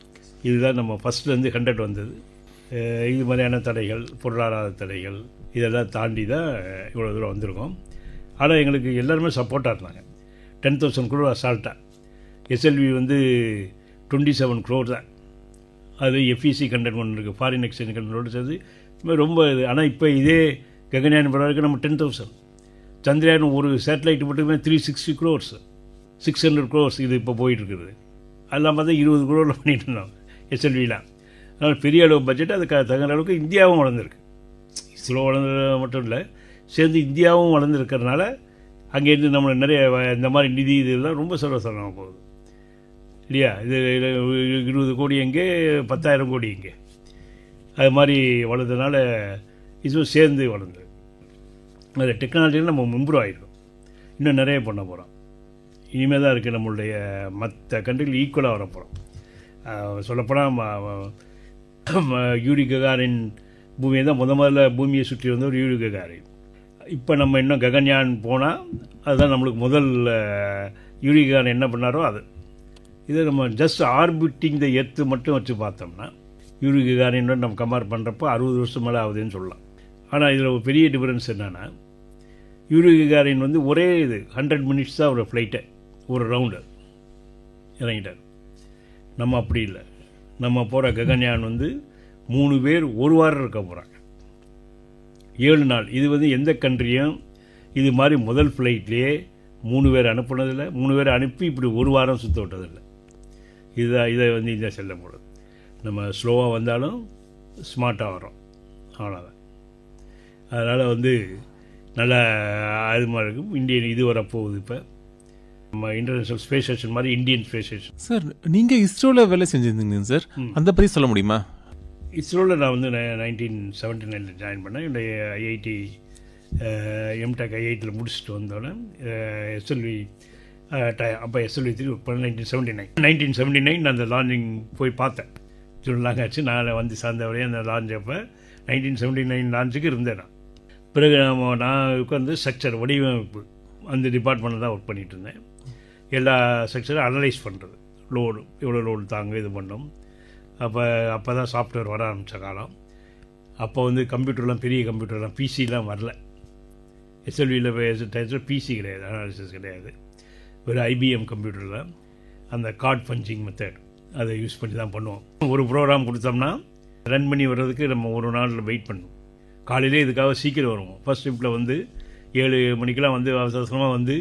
இதுதான் நம்ம ஃபஸ்ட்லேருந்து கண்டக்ட் வந்தது. இது மாதிரியான தடைகள், பொருளாதார தடைகள், இதெல்லாம் தாண்டி தான் இவ்வளோ தூரம் வந்திருக்கோம். ஆனால் எங்களுக்கு எல்லாருமே சப்போர்ட்டாக இருந்தாங்க. 10,000 கூட அசால்ட்டாக எஸ்எல்வி வந்து 27 crore தான். அது எஃப்இசி கண்டென்ட் ஒன்று இருக்குது, ஃபாரின் எக்ஸ்சேஞ்ச் கண்டென்ட்டோடு சேர்த்து ரொம்ப இது. ஆனால் இப்போ இதே ககன்யான் படம் நம்ம 10,000. சந்திரயான் ஒரு சேட்டலைட் மட்டுமே 360 crores, 600 crores இது இப்போ போயிட்டுருக்குது. அதெல்லாம் பார்த்தா 20 crore பண்ணிட்டு இருந்தோம் எஸ்எல்விலாம். அதனால் பெரிய அளவு பட்ஜெட், அதுக்கு தகுந்த அளவுக்கு இந்தியாவும் வளர்ந்துருக்கு. இஸ்ரோ வளர்ந்தது மட்டும் இல்லை, சேர்ந்து இந்தியாவும் வளர்ந்துருக்கிறதுனால அங்கேருந்து நம்ம நிறைய இந்த மாதிரி நிதி இதெல்லாம் ரொம்ப சர்வசாதாரணமாக போகுது இல்லையா. இது 20 கோடி எங்கே, 10,000 கோடி எங்கே, அது மாதிரி வளர்ந்ததுனால இஸ்ரோ சேர்ந்து வளர்ந்து அது டெக்னாலஜியில் நம்ம இம்ப்ரூவ் ஆகிருக்கோம். இன்னும் நிறைய பண்ண போகிறோம். இனிமேல் தான் இருக்குது நம்மளுடைய மற்ற கண்ட்ரிகள் ஈக்குவலாக வர போகிறோம். சொல்லப்போனால் யூரி ககாரின் பூமியை தான் முதல்ல பூமியை சுற்றி வந்த ஒரு யூரி ககாரின். இப்போ நம்ம இன்னும் ககன்யான் போனால் அதுதான் நம்மளுக்கு முதல் யூரி ககாரின் என்ன பண்ணாரோ அது. இதை நம்ம ஜஸ்ட் ஆர்பிட்டிங் த எர்த்து மட்டும் வச்சு பார்த்தோம்னா யூரி ககாரின் நம்ம கம்பேர் பண்ணுறப்போ 60 வருஷம் மேலே ஆகுதுன்னு சொல்லலாம். ஆனால் இதில் ஒரு பெரிய டிஃபரன்ஸ் என்னென்னா, யூரி ககாரின் வந்து ஒரே இது 100 minutes தான் ஒரு ஃப்ளைட்டை, ஒரு ரவுண்டு இறங்கிட்டார். நம்ம அப்படி இல்லை. நம்ம போகிற ககன்யான் வந்து 3 பேர் ஒரு வாரம் இருக்க போகிறாங்க, 7 நாள். இது வந்து எந்த கண்ட்ரியும் இது மாதிரி முதல் ஃப்ளைட்லேயே 3 பேர் அனுப்புனதில்லை, 3 பேர் அனுப்பி இப்படி ஒரு வாரம் சுற்ற விட்டதில்லை. இதை வந்து இந்த செல்ல முடியும். நம்ம ஸ்லோவாக வந்தாலும் ஸ்மார்ட்டாக வரோம், அவ்வளோதான். அதனால் வந்து நல்லா அது மாதிரி இருக்கும். இந்தியன் இது வரப்போகுது. இப்போ நம்ம இன்டர்நேஷ்னல் ஸ்பேஸ் ஸ்டேஷன் மாதிரி இந்தியன் ஸ்பேஸ் ஸ்டேஷன். சார், நீங்கள் இஸ்ரோவில் வேலை செஞ்சுருந்தீங்க சார், அந்த பற்றி சொல்ல முடியுமா? இஸ்ரோவில் நான் வந்து 1979 ஜாயின் பண்ணேன். என்னுடைய ஐஐடி எம்டெக் ஐஐடியில் முடிச்சுட்டு வந்தோடனே எஸ்எல்வி அப்போ எஸ்எல்வி 3 ஒர்க் பண்ண 1979 நான் அந்த லான்ச்சிங் போய் பார்த்தேன். சொல்லாங்க ஆச்சு. நான் வந்து சார்ந்தவரையே அந்த லான்ச் அப்போ 1979 லான்ச்சுக்கு இருந்தேன் நான். பிறகு நான் உட்காந்து ஸ்ட்ரக்சர் வடிவமைப்பு அந்த டிபார்ட்மெண்ட்டில் தான் ஒர்க் பண்ணிகிட்டு இருந்தேன். எல்லா ஸ்ட்ரக்சரும் அனலைஸ் பண்ணுறது, லோடு எவ்வளோ லோடு தாங்க இது பண்ணோம். அப்போ தான் சாஃப்ட்வேர் வர ஆரம்பித்த காலம். அப்போ வந்து கம்ப்யூட்டர்லாம் பெரிய கம்ப்யூட்டர்லாம் பிசிலாம் வரல. எஸ்எல்வியில் பிசி கிடையாது, அனாலிசிஸ் கிடையாது. வெறும் ஐபிஎம் கம்ப்யூட்டரில் அந்த கார்ட் பஞ்சிங் மெத்தட் அதை யூஸ் பண்ணி தான் பண்ணுவோம். ஒரு ப்ரோக்ராம் கொடுத்தோம்னா ரன் பண்ணி வர்றதுக்கு நம்ம ஒரு நாளில் வெயிட் பண்ணுவோம். காலையிலே இதுக்காக சீக்கிரம் வருவோம். ஃபர்ஸ்ட் ஷிஃப்ட்டில் வந்து 7 மணிக்கெலாம் வந்து அவசரமாக வந்து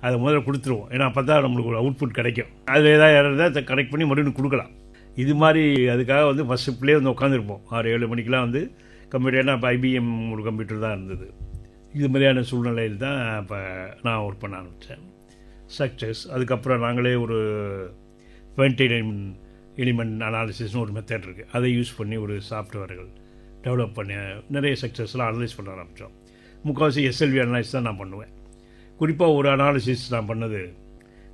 அதை முதல்ல கொடுத்துருவோம். ஏன்னா அப்போ தான் நம்மளுக்கு ஒரு அவுட்புட் கிடைக்கும். அதில் ஏதாவது கரெக்ட் பண்ணி மறுபடியும் கொடுக்கலாம். இது மாதிரி அதுக்காக வந்து ஃபஸ்ட் ஷிஃப்ட்லேயே வந்து உட்காந்துருப்போம். 6-7 மணிக்கெலாம் வந்து கம்ப்யூட்டர். ஏன்னா இப்போ ஐபிஎம் ஒரு கம்ப்யூட்டர் தான் இருந்தது. இது மாதிரியான சூழ்நிலையில் தான் இப்போ நான் ஒர்க் பண்ண ஆரம்பித்தேன். ஸ்ட்ரக்சர்ஸ் அதுக்கப்புறம் நாங்களே ஒரு குவான்டிடேட்டிவ் எலிமெண்ட் அனாலிசிஸ்னு ஒரு மெத்தட் இருக்குது. அதை யூஸ் பண்ணி ஒரு சாஃப்ட்வேர்கள் டெவலப் பண்ணி நிறைய ஸ்ட்ரக்சர்ஸ்லாம் அனலைஸ் பண்ண ஆரம்பித்தோம். முக்கால்வாசி எஸ்எல்வி அனலைஸ் தான் நான் பண்ணுவேன். குறிப்பாக ஒரு அனாலிசிஸ் நான் பண்ணது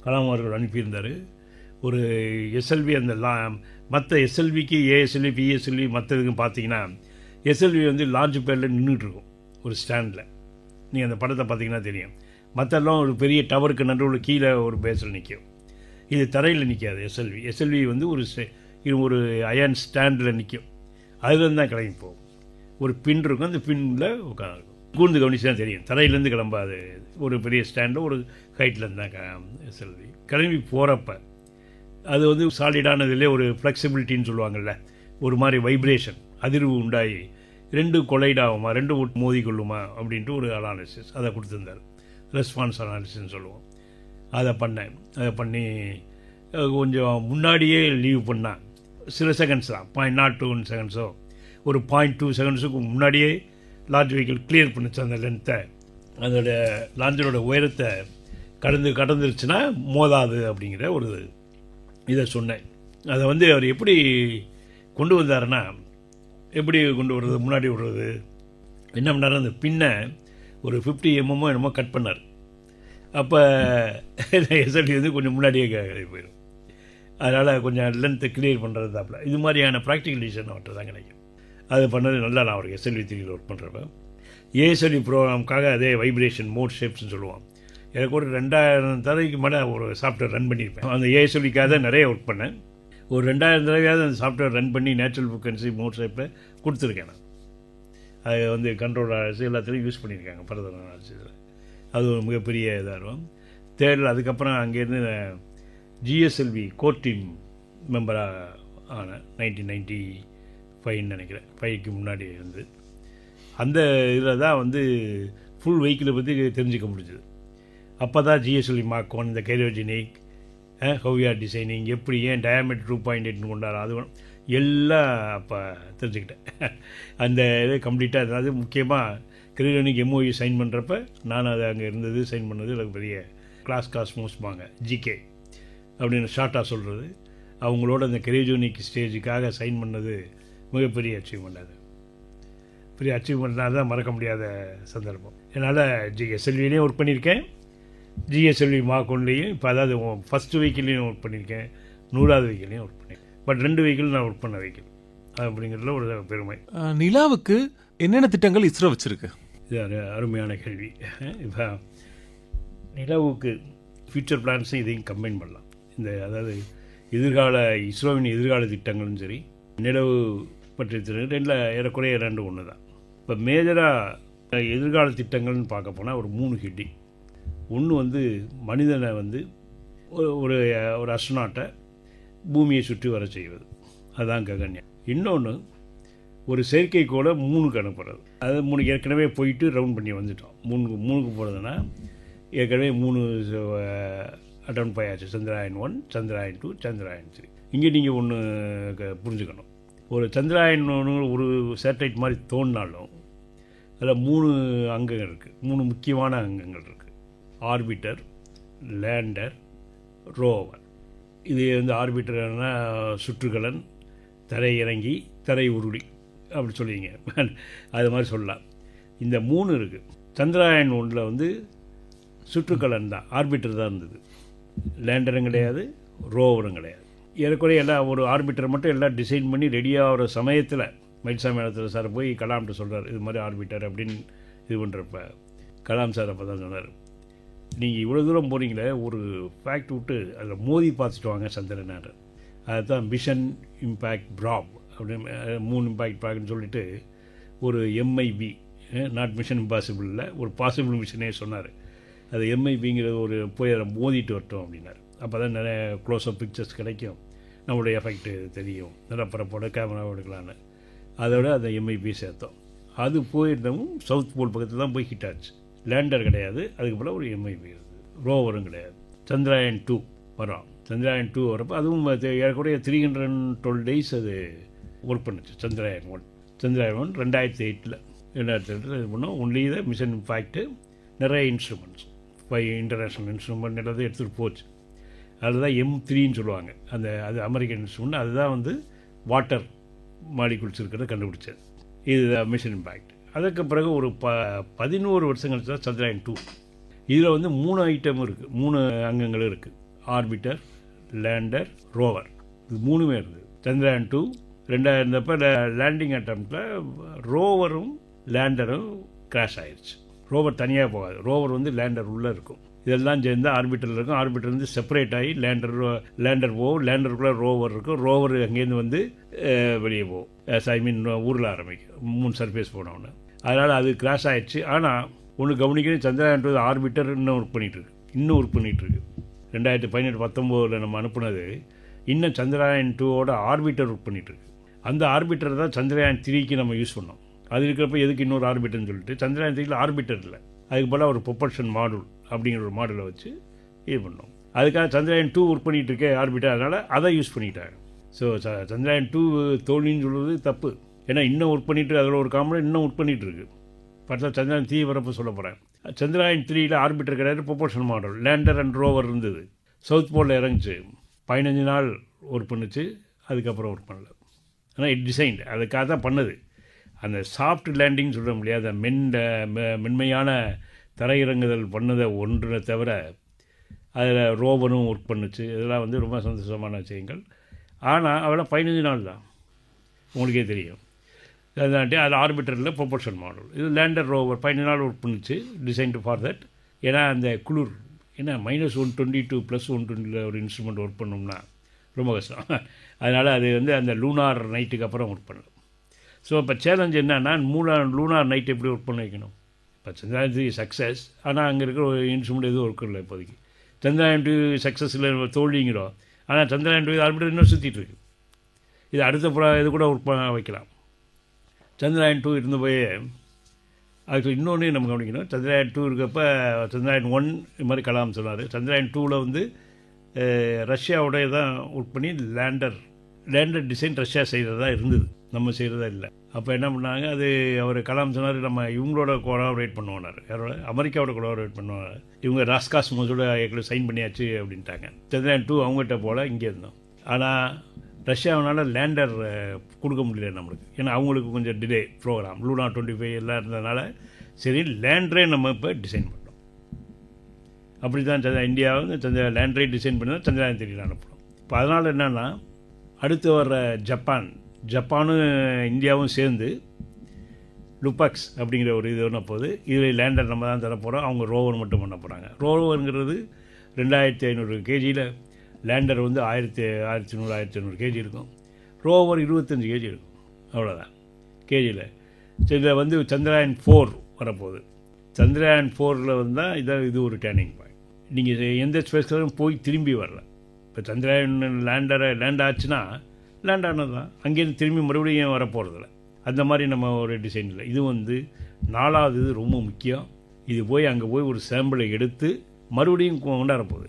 கலாம் அவர்கள் அனுப்பியிருந்தார். ஒரு எஸ்எல்வி அந்த மற்ற எஸ்எல்விக்கு ஏஎஸ்எல்வி பிஎஸ்எல்வி மற்றதுக்கும் பார்த்தீங்கன்னா எஸ்எல்வி வந்து லான்ச் பேடில் நின்றுட்டுருக்கும் ஒரு ஸ்டாண்டில். நீங்கள் அந்த படத்தை பார்த்தீங்கன்னா தெரியும். மற்றெல்லாம் ஒரு பெரிய டவருக்கு நடுவில் கீழே ஒரு பேஸில் நிற்கும். இது தரையில் நிற்காது. எஸ்எல்வி வந்து ஒரு அயன் ஸ்டாண்டில் நிற்கும். அதுலேருந்து தான் கிளம்பி போகும். ஒரு பின் இருக்கும், அந்த பின்னில் உட்காந்துருக்கும். கூர்ந்து கவனிச்சு தான் தெரியும். தரையிலேருந்து கிளம்பாது. ஒரு பெரிய ஸ்டாண்டில் ஒரு ஹைட்லேருந்து தான் எஸ்எல்வி கிளம்பி போகிறப்ப அது வந்து சாலிடானதுலேயே ஒரு ஃப்ளெக்சிபிலிட்டின்னு சொல்லுவாங்கள்ல, ஒரு மாதிரி வைப்ரேஷன் அதிர்வு உண்டாகி 2 கொலைட் ஆகுமா, 2 மோதி கொள்ளுமா அப்படின்ட்டு ஒரு அனாலிசிஸ் அதை கொடுத்துருந்தார். ரெஸ்பான்ஸ் அனாலிசிஸ்ன்னு சொல்லுவோம். அதை பண்ணேன். அதை பண்ணி கொஞ்சம் முன்னாடியே லீவ் பண்ணால் சில செகண்ட்ஸ் தான், 0.02 செகண்ட்ஸோ ஒரு 0.2 செகண்ட்ஸுக்கு முன்னாடியே லான்ச் வெஹிக்கிள் கிளியர் பண்ணிச்சு. அந்த லென்த்தை, அதோட லான்ச்சரோட உயரத்தை கடந்துருச்சுன்னா மோதாது அப்படிங்கிற ஒரு இதை சொன்னேன். அதை வந்து அவர் எப்படி கொண்டு வந்தாருன்னா, எப்படி கொண்டு வர்றது, முன்னாடி விடுறது என்ன பண்ணார், அந்த பின்னை ஒரு 50 mm என்னமோ கட் பண்ணார். அப்போ எஸ்எல்வி வந்து கொஞ்சம் முன்னாடியே போயிடும். அதனால் கொஞ்சம் லென்த்தை கிளியர் பண்ணுறது தாப்பில் இது மாதிரியான ப்ராக்டிக்கல் டிசிஷன் அவர்கிட்ட தான் கிடைக்கும். அது பண்ணது நல்லா. நான் அவருக்கு எஸ்எல்வி 3 ஒர்க் பண்ணுறப்ப ஏஎஸ்எல்வி ப்ரோக்ராமுக்காக அதே வைப்ரேஷன் மோட் ஷேப்ஸ்ன்னு சொல்லுவோம். எனக்கு ஒரு 2000 தடவைக்கு மேலே ஒரு சாஃப்ட்வேர் ரன் பண்ணியிருப்பேன். அந்த ஏஎஸ்எல்விக்காக தான் நிறைய ஒர்க் பண்ணேன். ஒரு 2000 தடவையாவது அந்த சாஃப்ட்வேர் ரன் பண்ணி நேச்சுரல் ஃப்ரீக்வன்சி மோட் ஷேப்பில் கொடுத்துருக்கேன். நான் அது வந்து கண்ட்ரோல் அனாலிசிஸ் எல்லாத்துலேயும் யூஸ் பண்ணியிருக்காங்க, பரதன் அனாலிசிஸில். அது ஒரு மிகப்பெரிய இதாக இருக்கும். தேர்டில் அதுக்கப்புறம் அங்கேருந்து ஜிஎஸ்எல்வி கோர் டீம் மெம்பராக ஆனேன் 1995 நினைக்கிறேன். 5க்கு முன்னாடி இருந்து அந்த இதில் தான் வந்து ஃபுல் வெஹிக்கிளை பற்றி தெரிஞ்சுக்க முடிஞ்சுது. அப்போ தான் ஜிஎஸ்எல்வி மார்க் 1, இந்த கைரோஜினிக், ஹவ்யார் டிசைனிங், எப்படி ஏன் டயாமீட்டர் 2.8 கொண்டாரோ அது எல்லாம் அப்போ தெரிஞ்சுக்கிட்டேன். அந்த இது கம்ப்ளீட்டாக, அதாவது முக்கியமாக கைரோஜினிக் எம்ஓஇ சைன் பண்ணுறப்ப நான் அது அங்கே இருந்தது, சைன் பண்ணது எனக்கு பெரிய கிளாஸ் காஸ்மோஸ்பாங்க, ஜிகே அப்படின்னு ஷார்ட்டாக சொல்கிறது. அவங்களோட அந்த கைரோஜினிக் ஸ்டேஜுக்காக சைன் பண்ணது மிகப்பெரிய அச்சீவ்மெண்ட். அது பெரிய அச்சீவ்மெண்ட்னால தான் மறக்க முடியாத சந்தர்ப்பம். என்னால் ஜிஎஸ்எல்விலையும் ஒர்க் பண்ணியிருக்கேன், ஜிஎஸ்எல்வி மார்க் 1லையும், இப்போ அதாவது ஃபஸ்ட்டு வெஹிக்கிள்லையும் ஒர்க் பண்ணியிருக்கேன், 100வது வெஹிக்கிள்லையும் ஒர்க் பண்ணியிருக்கேன். பட் 2 வெஹிக்கிள் நான் ஒர்க் பண்ண வெஹிக்கிள் அப்படிங்கிறதுல ஒரு பெருமை. நிலாவுக்கு என்னென்ன திட்டங்கள் இஸ்ரோ வச்சிருக்கு? இது அருமையான கேள்வி. இப்போ நிலவுக்கு ஃபியூச்சர் பிளான்ஸும் இதையும் கம்பைன் பண்ணலாம். இந்த அதாவது இஸ்ரோவின் எதிர்கால திட்டங்களும் சரி, நிலவு பற்றி ரெண்டில் ஏறக்குறைய 2 ஒன்று தான். இப்போ மேஜராக எதிர்கால திட்டங்கள்னு பார்க்க போனால் ஒரு 3 ஹெட்டிங். ஒன்று வந்து மனிதனை வந்து ஒரு அஸ்ட்ரோநாட்டை பூமியை சுற்றி வர செய்வது, அதுதான் ககன்யான். இன்னொன்று ஒரு செயற்கைக்கோளை 3க்கு அனுப்புறது. அது 3 ஏற்கனவே போயிட்டு ரவுண்ட் பண்ணி வந்துட்டோம். 3க்கு போகிறதுனா ஏற்கனவே 3 அட்டன் போயாச்சு. சந்திராயன் 1, சந்திராயன் 2, சந்திராயன் 3. இங்கே நீங்கள் ஒன்று புரிஞ்சுக்கணும். ஒரு சந்திராயன் ஒரு சேட்டலைட் மாதிரி தோணினாலும் அதில் 3 அங்கங்கள் இருக்குது, 3 முக்கியமான அங்கங்கள் இருக்குது. Orbiter, lander, rover. இது வந்து ஆர்பிட்டர்னா சுற்றுகலன், தரை இறங்கி தரை உருளி அப்படி சொல்லுவீங்க, அது மாதிரி சொல்லலாம். இந்த 3 இருக்குது. சந்திராயன் 1ல் வந்து சுற்றுக்கலன் தான், ஆர்பிட்டர் தான் இருந்தது. லேண்டரும் கிடையாது, ரோவரும் கிடையாது. ஏறக்குறைய எல்லாம் ஒரு ஆர்பிட்டர் மட்டும் எல்லாம் டிசைன் பண்ணி ரெடியாகிற சமயத்தில் மயில்சாமி இடத்துல சார் போய் கலாம்கிட்ட சொல்கிறார், இது மாதிரி ஆர்பிட்டர் அப்படின்னு இது பண்ணுறப்ப கலாம் சார் அப்போ தான் சொன்னார், நீங்கள் இவ்வளோ தூரம் போகிறீங்களே, ஒரு ஃபேக்ட் விட்டு அதில் மோதி பார்த்துட்டு வாங்க சந்திரனார். அதுதான் மிஷன் இம்பேக்ட் ப்ராப் அப்படின்னு 3 இம்பேக்ட் ப்ராக்னு சொல்லிட்டு ஒரு எம்ஐபி, நாட் மிஷன் இம்பாசிபிளில் ஒரு பாசிபிள் மிஷனே சொன்னார். அது எம்ஐபிங்கிறது ஒரு போய் அதை மோதிட்டு வரட்டும் அப்படின்னார். அப்போ தான் நிறைய க்ளோஸ்அப் பிக்சர்ஸ் கிடைக்கும், நம்மளுடைய எஃபெக்ட்டு தெரியும், நிலப்பரப்போட கேமராவை எடுக்கலான்னு. அதோட அந்த எம்ஐபி சேர்த்தோம். அது போயிருந்தவும் சவுத் போல் பக்கத்தில் தான் போய் ஹிட் ஆச்சு. லேண்டர் கிடையாது, அதுக்கு போல் ஒரு எம்ஐபி இருக்குது. ரோவரும் கிடையாது. சந்திராயன் 2 வரோம். சந்திராயன் 2 வரப்போ அதுவும் ஏறக்குறைய 312 days அது ஒர்க் பண்ணுச்சு. சந்திராயன் 1 2008 இது பண்ணோம். ஒன்லி த மிஷன் இம்பேக்ட்டு, நிறைய இன்ஸ்ட்ருமெண்ட்ஸ், 5 இன்டர்நேஷ்னல் இன்ஸ்ட்ருமெண்ட் எல்லாத்தையும் எடுத்துகிட்டு போச்சு. அதுதான் M3ன்னு சொல்லுவாங்க. அது அமெரிக்கன் இன்ஸ்ட்ருமெண்ட். அதுதான் வந்து வாட்டர் மாலிகுல்ஸ் இருக்கிறத கண்டுபிடிச்சது. இதுதான் மிஷன் இம்பேக்ட். அதுக்கு பிறகு ஒரு 11 வருஷங்கள் தான் சந்திராயன் 2. இதில் வந்து 3 ஐட்டம் இருக்குது, 3 அங்கங்களும் இருக்குது. Orbiter, lander, rover. இது 3மே இருக்குது. சந்திராயன் 2 2000 இருந்தப்போ லேண்டிங் அட்டம்ப்டில் ரோவரும் லேண்டரும் கிராஷ் ஆயிடுச்சு. ரோவர் தனியாக போகாது, ரோவர் வந்து லேண்டர் உள்ளே இருக்கும். இதெல்லாம் சேர்ந்து ஆர்பிட்டரில் இருக்கும். ஆர்பிட்டர் வந்து செப்பரேட் ஆகி லேண்டர் போகும். லேண்டருக்குள்ளே ரோவர் இருக்கும். ரோவர் அங்கேருந்து வந்து வெளியே போகும், ஐ மீன் ஊரில் ஆரம்பிக்கும், 3 சர்ஃபேஸ் போனோன்னு. அதனால் அது கிராஷ் ஆகிடுச்சு. ஆனால் ஒன்று கவனிக்கணும், சந்திராயன் 2 ஆர்பிட்டர் இன்னும் ஒர்க் பண்ணிகிட்ருக்கு. 2018-19 நம்ம அனுப்புனது இன்னும் சந்திராயன் 2ஓட ஆர்பிட்டர் ஒர்க் பண்ணிகிட்ருக்கு. அந்த ஆர்பிட்டர் தான் சந்திராயன் 3க்கு நம்ம யூஸ் பண்ணோம். அது இருக்கிறப்ப எதுக்கு இன்னொரு ஆர்பிட்டர்னு சொல்லிட்டு சந்திராயன் 3ல ஆர்பிட்டர் இல்லை, அதுக்கு போல் ஒரு ப்ரொபல்ஷன் மாடல் அப்படிங்கிற ஒரு மாடலை வச்சு இது பண்ணோம். அதுக்காக சந்திராயன் 2 ஒர்க் பண்ணிகிட்டு இருக்கே ஆர்பிட்டர், அதனால் அதை யூஸ் பண்ணிட்டாங்க. ஸோ சந்திராயன் 2 தோல்வின்னு சொல்வது தப்பு. ஏன்னா இன்னும் ஒர்க் பண்ணிட்டு அதில் ஒரு காம்பனண்ட் இன்னும் ஒர்க் பண்ணிகிட்டு இருக்கு. பார்த்தா சந்திராயன் 3 வரப்போ சொல்ல போகிறேன். சந்திராயன் 3ல ஆர்பிட்டர் கிடையாது, propulsion model, lander and rover இருந்தது. சவுத் போலில் இறங்குச்சு, 15 நாள் ஒர்க் பண்ணுச்சு, அதுக்கப்புறம் ஒர்க் பண்ணல. ஆனால் இட் டிசைன்டு, அதுக்காக தான் பண்ணது. அந்த சாஃப்ட் லேண்டிங் சொல்ல முடியாத மென்மையான தரையிறங்குதல் பண்ணதை ஒன்றை தவிர அதில் ரோவரும் ஒர்க் பண்ணுச்சு. இதெல்லாம் வந்து ரொம்ப சந்தோஷமான விஷயங்கள். ஆனால் அவெல்லாம் 15 நாள் தான், உங்களுக்கே தெரியும். அதில் ஆர்பிட்டரில் ப்ரொபல்ஷன் மாடல், இது லேண்டர் ரோவர் 15 நாள் ஒர்க் பண்ணுச்சு, டிசைன்டு ஃபார் தட். ஏன்னா அந்த குளிர், ஏன்னா -122 +120 ஒரு இன்ஸ்ட்ருமெண்ட் ஒர்க் பண்ணோம்னா ரொம்ப கஷ்டம். அதனால் அது வந்து அந்த லூனார் நைட்டுக்கு அப்புறம் ஒர்க் பண்ணலாம். ஸோ இப்போ சேலஞ்ச் என்னன்னா, லூனார் நைட் எப்படி ஒர்க் பண்ண வைக்கணும். இப்போ சந்திராயன் 3 சக்ஸஸ், ஆனால் அங்கே இருக்கிற ஒரு இன்ஸ்ட்ருமெண்ட் எதுவும் ஒர்க் இல்லை இப்போதைக்கு. சந்திராயன் 2 சக்ஸஸில் தோல்விங்கிறோம். ஆனால் சந்திராயன் 2 ஆர்பிட்டர் இன்னும் சுற்றிட்டு இருக்கு. இது அடுத்த இது கூட ஒர்க் வைக்கலாம். சந்திராயன் 2 இருந்து போய் அதுக்கு இன்னொன்று நம்ம கவனிக்கணும். சந்திராயன் 2 இருக்கப்போ சந்திராயன் 1 இது மாதிரி கலாம் சொன்னார். சந்திராயன் 2ல் வந்து ரஷ்யாவோட தான் ஒர்க் பண்ணி லேண்டர் டிசைன் ரஷ்யா செய்கிறதா இருந்தது, நம்ம செய்கிறதா இல்லை. அப்போ என்ன பண்ணாங்க, அது அவர் கலாம் சொன்னார் நம்ம இவங்களோட கொலாபரேட் பண்ணுவார், யாரோட அமெரிக்காவோட கொலாபரேட் பண்ணுவார். இவங்க ராஸ்காஸ் மோஸோட சைன் பண்ணியாச்சு அப்படின்ட்டாங்க. சந்திராயன் 2 அவங்ககிட்ட போல் இங்கே இருந்தோம். ஆனால் ரஷ்யாவினால் லேண்டர் கொடுக்க முடியல நம்மளுக்கு. ஏன்னா அவங்களுக்கு கொஞ்சம் டிலே ப்ரோக்ராம் லூனா 25 எல்லாம் இருந்ததுனால சரி லேண்டரே நம்ம இப்போ டிசைன் பண்ணோம். அப்படி தான் இந்தியாவை லேண்டரே டிசைன் பண்ணி தான் சந்திராயன் 3 அனுப்பணும். இப்போ அதனால் என்னென்னா அடுத்து வர்ற ஜப்பானும் இந்தியாவும் சேர்ந்து லுபாக்ஸ் அப்படிங்கிற ஒரு இது ஒன்று போகுது. இதில் லேண்டர் நம்ம தான் தர போகிறோம், அவங்க ரோவர் மட்டும் பண்ண போகிறாங்க. ரோவருங்கிறது 2500 கேஜியில், லேண்டர் வந்து 1500 கேஜி இருக்கும். ரோவர் 25 கேஜி இருக்கும், அவ்வளோதான் கேஜியில். இதில் வந்து சந்திராயன் 4 வரப்போகுது. சந்திராயன் 4ல் வந்தால் இது ஒரு டேர்னிங் பாயிண்ட். நீங்கள் எந்த ஸ்பேஸ்க்கும் போய் திரும்பி வரல. இப்போ சந்திராயன் லேண்ட் ஆச்சுன்னா லேண்ட் ஆனது தான், அங்கேருந்து திரும்பி மறுபடியும் வரப்போகிறதில்ல. அந்த மாதிரி நம்ம ஒரு டிசைன் இல்லை. இது வந்து 4வது இது ரொம்ப முக்கியம். இது போய் அங்கே போய் ஒரு சாம்பிளை எடுத்து மறுபடியும் கொண்டாட போகுது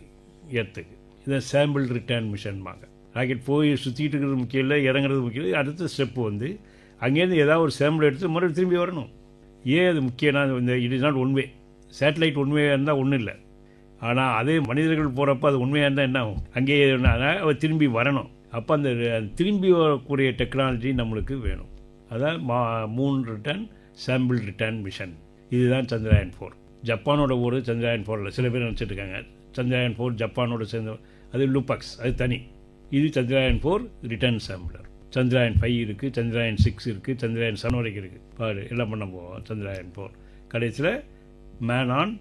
ஏற்றுக்கு. இதை சாம்பிள் ரிட்டர்ன் மிஷன்பாங்க. ராக்கெட் போய் சுற்றிட்டு இருக்கிறது முக்கியம் இல்லை, இறங்குறது முக்கியம் இல்லை. அடுத்த ஸ்டெப்பு வந்து அங்கேருந்து ஏதாவது ஒரு சாம்பிள் எடுத்து மறுபடியும் திரும்பி வரணும். ஏன் அது முக்கியம்னா இந்த it is not one way. Satellite ஒன்வேயாக இருந்தால் ஒன்றும் இல்லை. ஆனால் அதே மனிதர்கள் போகிறப்ப அது உண்மையாக இருந்தால் என்ன ஆகும், அங்கேயே அவர் திரும்பி வரணும். அப்போ அந்த திரும்பி வரக்கூடிய டெக்னாலஜி நம்மளுக்கு வேணும். அதான் Moon return sample return mission. இதுதான் சந்திராயன் 4. ஜப்பானோட ஒரு சந்திராயன் 4 சில பேர் நினச்சிட்டு இருக்காங்க. சந்திராயன் 4 ஜப்பானோட சேர்ந்த அது லுபாக்ஸ், அது தனி. இது சந்திராயன் 4 ரிட்டர்ன் சாம்பிளர். சந்திராயன் 5 இருக்குது, சந்திராயன் 6 இருக்குது, சந்திராயன் 7 வரைக்கும் இருக்குது. பாரு எல்லாம் பண்ண போவோம். சந்திராயன் 4 கடைசியில் மேன் ஆன்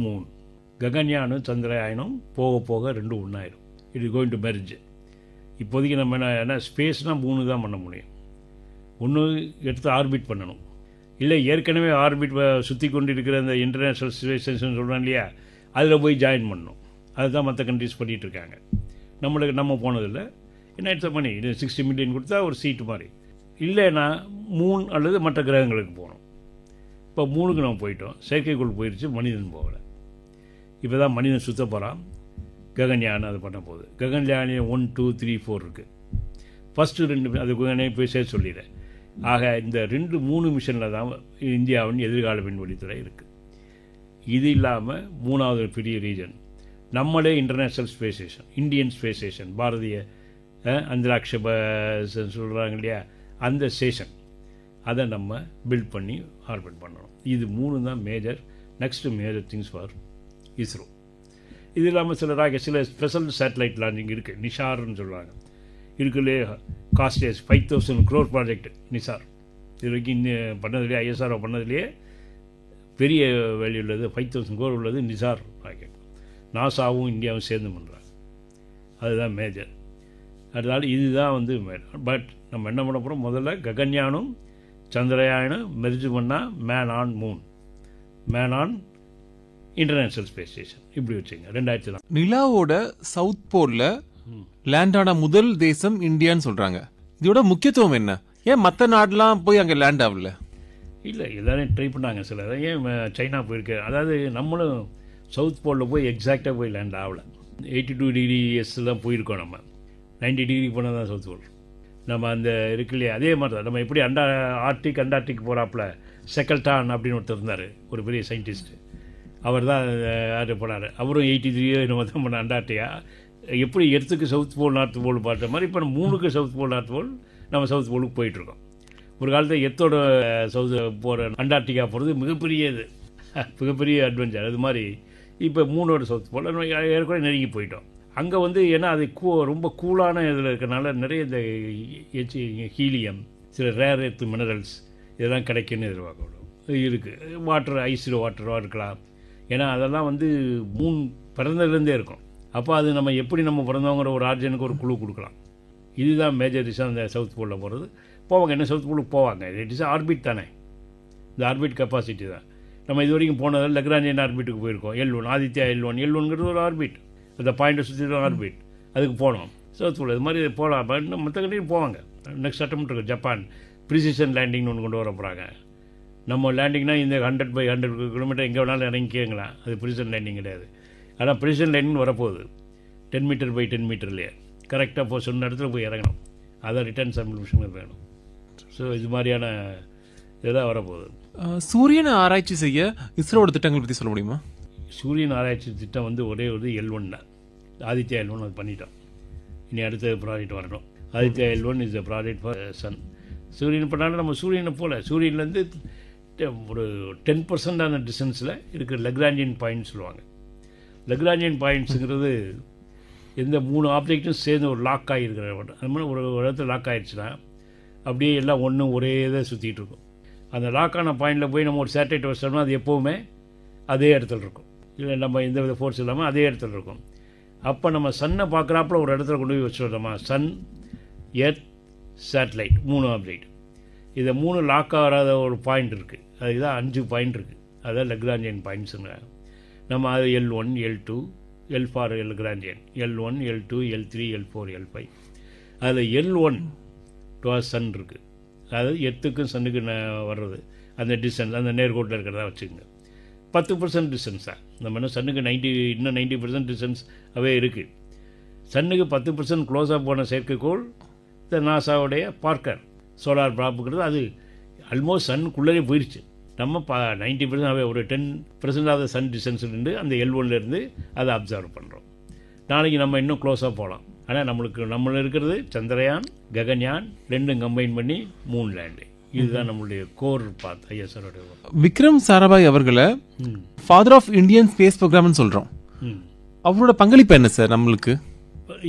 மூன். ககன்யானும் சந்திராயனும் போக போக ரெண்டும் ஒன்றாயிரும். It is going to merge. இப்போதைக்கு நம்ம என்ன ஸ்பேஸ்னால் 3 தான் பண்ண முடியும். ஒன்று எடுத்து ஆர்பிட் பண்ணணும், இல்லை ஏற்கனவே ஆர்பிட் சுற்றி கொண்டு இருக்கிற அந்த இன்டர்நேஷ்னல் ஸ்பேஸ் ஸ்டேஷன் சொல்கிறோம் இல்லையா, அதில் போய் ஜாயின் பண்ணணும். அதுதான் மற்ற கண்ட்ரிஸ் பண்ணிகிட்டு இருக்காங்க. நம்ம போனதில்லை. என்ன எடுத்த பண்ணி இது 60 மில்லியன் கொடுத்தா ஒரு சீட்டு மாதிரி. இல்லைன்னா மூன் அல்லது மற்ற கிரகங்களுக்கு போகணும். இப்போ மூணுக்கு நம்ம போயிட்டோம், செயற்கைக்குள் போயிடுச்சு, மனிதன் போகலை. இப்போ தான் மனிதன் சுற்ற போகிறான். ககன்யான் அது பண்ண போகுது. ககன்யான் 1, 2, 3, 4 இருக்குது. ஃபஸ்ட்டு 2 அது போய் சேர்த்து சொல்லிடுறேன். ஆக இந்த 2, 3 மிஷனில் தான் இந்தியாவின் எதிர்கால விண்வெளித்துறை இருக்குது. இது இல்லாமல் 3வது பெரிய ரீஜன் நம்மளே international space station, Indian space station, Bharatiya Antariksh சொல்கிறாங்க இல்லையா, அந்த ஸ்டேஷன் அதை நம்ம பில்ட் பண்ணி ஆர்பிட் பண்ணணும். இது 3 தான் next major things for ISRO. இது இல்லாமல் சில ஸ்பெஷல் சேட்டலைட் லான்ச்சிங் இருக்குது. நிஷார்னு சொல்கிறாங்க. இருக்குல்லே காஸ்டேஜ் 5000 crore ப்ராஜெக்ட் நிசார். இது வரைக்கும் பண்ணதுலேயே ஐஎஸ்ஆர்ஓ பண்ணதுலேயே பெரிய வேல்யூ உள்ளது 5000 crore உள்ளது நிசார் ராக்கெட். நாசாவும் இந்தியாவும் சேர்ந்து பண்ணுறாங்க. அதுதான் மேஜர். அதனால் இதுதான் வந்து மேஜர். பட் நம்ம என்ன பண்ண போகிறோம், முதல்ல ககன்யானும் சந்திரயானும் மெர்ஜ் பண்ணால் man on Moon, man on international space station. இப்படி வச்சுங்க 2000 தான். நிலாவோட சவுத் போல்ல லேண்ட் ஆன முதல் தேசம் இந்தியான்னு சொல்றாங்க. இதோட முக்கியத்துவம் என்ன? ஏன் மற்ற நாடுலாம் போய் அங்கே லேண்ட் ஆகல? இல்லை எல்லாரும் ட்ரை பண்ணாங்க. சில ஏன் சைனா போயிருக்கு. அதாவது நம்மளும் சவுத் போலில் போய் எக்ஸாக்டாக போய் லேண்ட் ஆகலை. 82 டிகிரி தான் போயிருக்கோம். நம்ம 90 டிகிரி போனால் தான் சவுத் போல். நம்ம அந்த இருக்கு இல்லையா, அதே மாதிரி தான் நம்ம எப்படி அண்டார்டிக் போகிறாப்புல செக்கல்டான் அப்படின்னு ஒருத்தர் இருந்தார், ஒரு பெரிய சயின்டிஸ்ட்டு. அவர் தான் அது போனார். அவரும் 83 நம்ம தான் பண்ண அண்டார்டிகா. எப்படி எர்த்துக்கு சவுத் போல் நார்த் போல் பார்த்த மாதிரி இப்போ 3க்கு சவுத் போல் நார்த் போல் நம்ம சவுத் போலுக்கு போயிட்டுருக்கோம். ஒரு காலத்தில் எர்த்தோட சவுத் போகிற அண்டார்டிகா போகிறது மிகப்பெரிய அட்வென்ச்சர். அது மாதிரி இப்போ 3ஓட சவுத் போல் ஏற்கனவே நெருங்கி போயிட்டோம். அங்கே வந்து ஏன்னா அது ரொம்ப கூலான இதில் இருக்கிறனால நிறைய இந்த ஹீலியம், சில ரேர் எர்த் மினரல்ஸ் இதெல்லாம் கிடைக்குன்னு எதிர்பார்க்கணும் இருக்குது. ஐஸில் வாட்டராக இருக்கலாம். ஏன்னா அதெல்லாம் வந்து மூன் பிறந்ததுலேருந்தே இருக்கும். அப்போ அது நம்ம எப்படி நம்ம பிறந்தவங்கிற ஒரு ஆர்ஜனுக்கு ஒரு குழு கொடுக்கலாம். இதுதான் மேஜர் ரீசன் அந்த சவுத் போலில் போகிறது. போவாங்க, என்ன சவுத் போலுக்கு போவாங்க. இட் இஸ் ஆர்பிட் தானே, இந்த ஆர்பிட் கெப்பாசிட்டி தான். நம்ம இது வரைக்கும் போனதில் லக்ராஞ்சியன் ஆர்பிட்டுக்கு போயிருக்கோம். L1 ஆதித்யா L1 L1ங்கிறது ஒரு ஆர்பிட். அந்த பாயிண்ட்டை சுற்றி தான் ஆர்பிட், அதுக்கு போனோம். இது மாதிரி போகலாம். இன்னும் மற்ற கண்ட்ரியும் போவாங்க. நெக்ஸ்ட் அட்டம் இருக்குது ஜப்பான், ப்ரிசிஷன் லேண்டிங்னு ஒன்று கொண்டு வர போகிறாங்க. நம்ம லேண்டிங்னா இந்த 100/100 கிலோமீட்டர் எங்கே வேணாலும் இறங்கிக்கலாம், அது ப்ரிசிஷன் லேண்டிங் கிடையாது. ஆனால் ப்ரிசிஷன் லேண்டிங் வரப்போகுது 10 மீட்டர்/10 மீட்டர்லேயே கரெக்டாக போய் சொன்ன இடத்துல போய் இறங்கணும். அதான் ரிட்டர்ன் சப்மிஷன் வேணும். ஸோ இது மாதிரியான இதெல்லாம் வரப்போகுது. சூரியனை ஆராய்ச்சி செய்ய இஸ்ரோட திட்டங்கள் பற்றி சொல்ல முடியுமா? சூரியன் ஆராய்ச்சி திட்டம் வந்து ஒரே ஒரு L1 தான், ஆதித்யா L1 அது பண்ணிட்டோம். இனி அடுத்த ப்ராஜெக்ட் வரணும். Aditya L1 is a project for sun. சூரியன் பண்ணாலும் நம்ம சூரியனை போல் சூரியன்லேருந்து ஒரு 10% டிஸ்டன்ஸில் இருக்கிற லெக்ராஞ்சியன் பாயிண்ட்ஸ் சொல்லுவாங்க. லெக்ராஞ்சியன் பாயிண்ட்ஸுங்கிறது எந்த 3 ஆப்ஜெக்ட்டும் சேர்ந்து ஒரு லாக் ஆகிருக்கிற அது மாதிரி ஒரு இடத்துல லாக் ஆகிடுச்சுன்னா அப்படியே எல்லாம் ஒன்றும் ஒரே இதை சுற்றிட்டு இருக்கும். அந்த லாக்கான பாயிண்டில் போய் நம்ம ஒரு சேட்டலைட் வச்சோம்னா அது எப்போவுமே அதே இடத்துல இருக்கும். இல்லை நம்ம எந்த வித ஃபோர்ஸ் இல்லாமல் அதே இடத்துல இருக்கும். அப்போ நம்ம சன்னை பார்க்குறாப்புல ஒரு இடத்துல கொண்டு போய் வச்சுட்டோமா, சன், எர்த், சேட்டலைட் 3 ஆப்ஜெக்ட். இதை 3 லாக் ஆகாத ஒரு பாயிண்ட் இருக்குது, அதுக்கு தான் 5 பாயிண்ட் இருக்குது. அதுதான் லெக்ராஞ்சியன் பாயிண்ட்ஸுங்க. நம்ம அது L1, L2, L for Lagrangian, L1, L2, L3, L4, L5. அதில் L1 டுவாஸ் சன் இருக்குது. அதாவது எர்த்துக்கும் சன்னுக்கு வர்றது அந்த டிஸ்டன்ஸ், அந்த நேர்கோட்டில் இருக்கிறதா வச்சுக்கோங்க. 10% டிஸ்டன்ஸ் தான். நம்ம இன்னும் சன்னுக்கு 90% டிஸ்டன்ஸ் அவே இருக்குது. சன்னுக்கு 10% க்ளோஸாக போன செயற்கைக்கோள் இந்த நாசாவுடைய பார்க்கர் சோலார் ப்ராப்புங்கிறது அது ஆல்மோஸ்ட் சன்னுக்குள்ளே போயிடுச்சு. நம்ம 90% அவே ஒரு 10% ஆஃப் த சன் டிஸ்டன்ஸ்லேருந்து அந்த L1லேருந்து அதை அப்சர்வ் பண்ணுறோம். நாளைக்கு நம்ம இன்னும் க்ளோஸாக போகலாம். ஆனால் நம்மள இருக்கிறது சந்திரயான், ககன்யான் 2 கம்பைன் பண்ணி மூன் லேண்டு. இதுதான் நம்மளுடைய கோர் பாத் ஐஎஸ்ஆரோட. விக்ரம் சாராபாய் அவர்களை ஃபாதர் ஆஃப் இந்தியன் ஸ்பேஸ் ப்ரோக்ராம்னு சொல்கிறோம். அவரோட பங்களிப்பு என்ன சார் நம்மளுக்கு?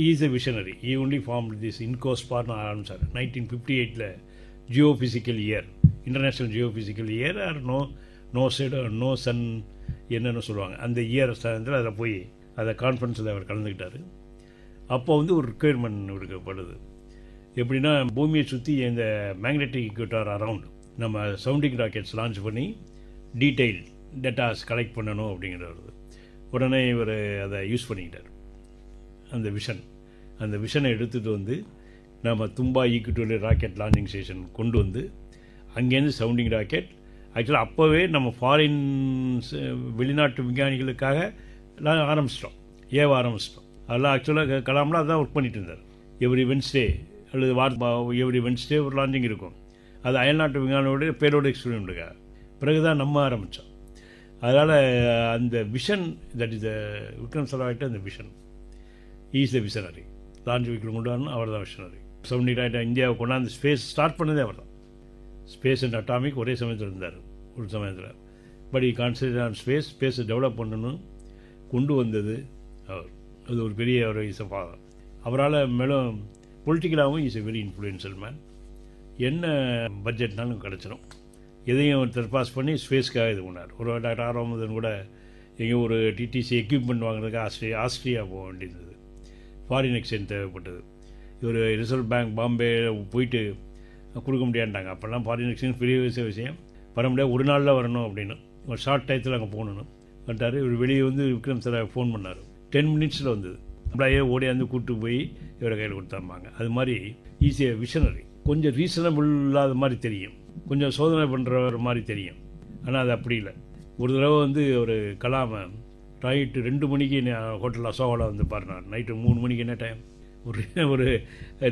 Is a visionary. He only form this இன்கோஸ்பார்னு ஆரம்பித்தார் 1958 geophysical year, international geophysical year. Are no sun என்னென்னு சொல்லுவாங்க. அந்த இயர் சார்ந்தில் அதில் போய் அதை கான்ஃபரன்ஸில் அவர் கலந்துக்கிட்டார். அப்போ வந்து ஒரு ரிக்குயர்மெண்ட் கொடுக்கப்படுது. எப்படின்னா பூமியை சுற்றி இந்த மேக்னெட்டிக் இக்வேட்டர் அரவுண்ட் நம்ம சவுண்டிங் ராக்கெட்ஸ் லான்ச் பண்ணி டீட்டெயில் டேட்டாஸ் கலெக்ட் பண்ணணும் அப்படிங்கிறது. உடனே இவர் அதை யூஸ் பண்ணிக்கிட்டார். அந்த விஷனை எடுத்துகிட்டு வந்து நம்ம Thumba equatorial rocket launching station கொண்டு வந்து அங்கேருந்து சவுண்டிங் ராக்கெட் ஆக்சுவலாக அப்போவே நம்ம ஃபாரின் வெளிநாட்டு விஞ்ஞானிகளுக்காக ஆரம்பிச்சிட்டோம், ஆரம்பிச்சிட்டோம். அதெல்லாம் ஆக்சுவலாக கலாம்லாம் அதான் ஒர்க் பண்ணிட்டு இருந்தார். எவ்ரி வென்ஸ்டே அல்லது எவ்ரி வென்ஸ்டே ஒரு லான்ச்சிங் இருக்கும். அது அயல்நாட்டு விஞ்ஞானியோட பேரோட எக்ஸ்பெரிமெண்ட்டுக்காக பிறகு தான் நம்ம ஆரம்பித்தோம். அதனால் அந்த விஷன் தட் இஸ் விக்ரம் சாராபாய்கிட்ட அந்த vision is the visionary. Launch Vikram கொண்டு வரணும், அவர் தான் விஷனரி. சவுண்டிங் ராக்கெட் இந்தியாவை கொண்டாந்து ஸ்பேஸ் ஸ்டார்ட் பண்ணதே அவர் தான். ஸ்பேஸ் அண்ட் அட்டாமிக் ஒரே சமயத்தில் இருந்தார் ஒரு சமயத்தில். பட் கான்சன்ட்ரேட் ஆன் ஸ்பேஸை டெவலப் பண்ணணும் கொண்டு வந்தது அவர். அது ஒரு பெரிய ஒரு இஸ் அ ஃபாதர். அவரால் மேலும் பொலிட்டிக்கலாகவும் is a very influential man. என்ன பட்ஜெட்னாலும் கிடச்சிடும், எதையும் ஒருத்தர் பாஸ் பண்ணி ஸ்பேஸ்க்காக இது பண்ணார். ஒரு டாக்டர் ஆரோமதன் கூட எங்கேயும் ஒரு டிடிசி எக்யூப்மெண்ட் வாங்குறதுக்கு ஆஸ்திரியா போக வேண்டியிருந்தது. ஃபாரின் எக்ஸ்சேஞ்ச் தேவைப்பட்டது. இவர் ரிசர்வ் பேங்க் பாம்பே போயிட்டு கொடுக்க முடியாண்டாங்க. அப்போல்லாம் ஃபாரின் எக்ஸ்சேஞ்ச் பெரிய விஷயம், வர முடியாது, ஒரு நாளில் வரணும் அப்படின்னு. ஒரு ஷார்ட் டயத்தில் அங்கே போகணும் வந்துட்டார். இவர் வெளியே வந்து விக்ரம் சார் ஃபோன் பண்ணார். 10 மினிட்ஸில் வந்தது. அப்படியே ஓடியாந்து கூப்பிட்டு போய் இவரை கையில் கொடுத்தாம்பாங்க. அது மாதிரி ஈஸியாக விஷனரி. கொஞ்சம் ரீசனபிள் இல்லாத மாதிரி தெரியும், கொஞ்சம் சோதனை பண்ணுற மாதிரி தெரியும். ஆனால் அது அப்படி இல்லை. ஒரு தடவை வந்து ஒரு கலாமை நைட்டு 2 மணிக்கு ஹோட்டல் அசோகாவில் வந்து பாருனார். நைட்டு 3 மணிக்கு என்ன டைம், ஒரு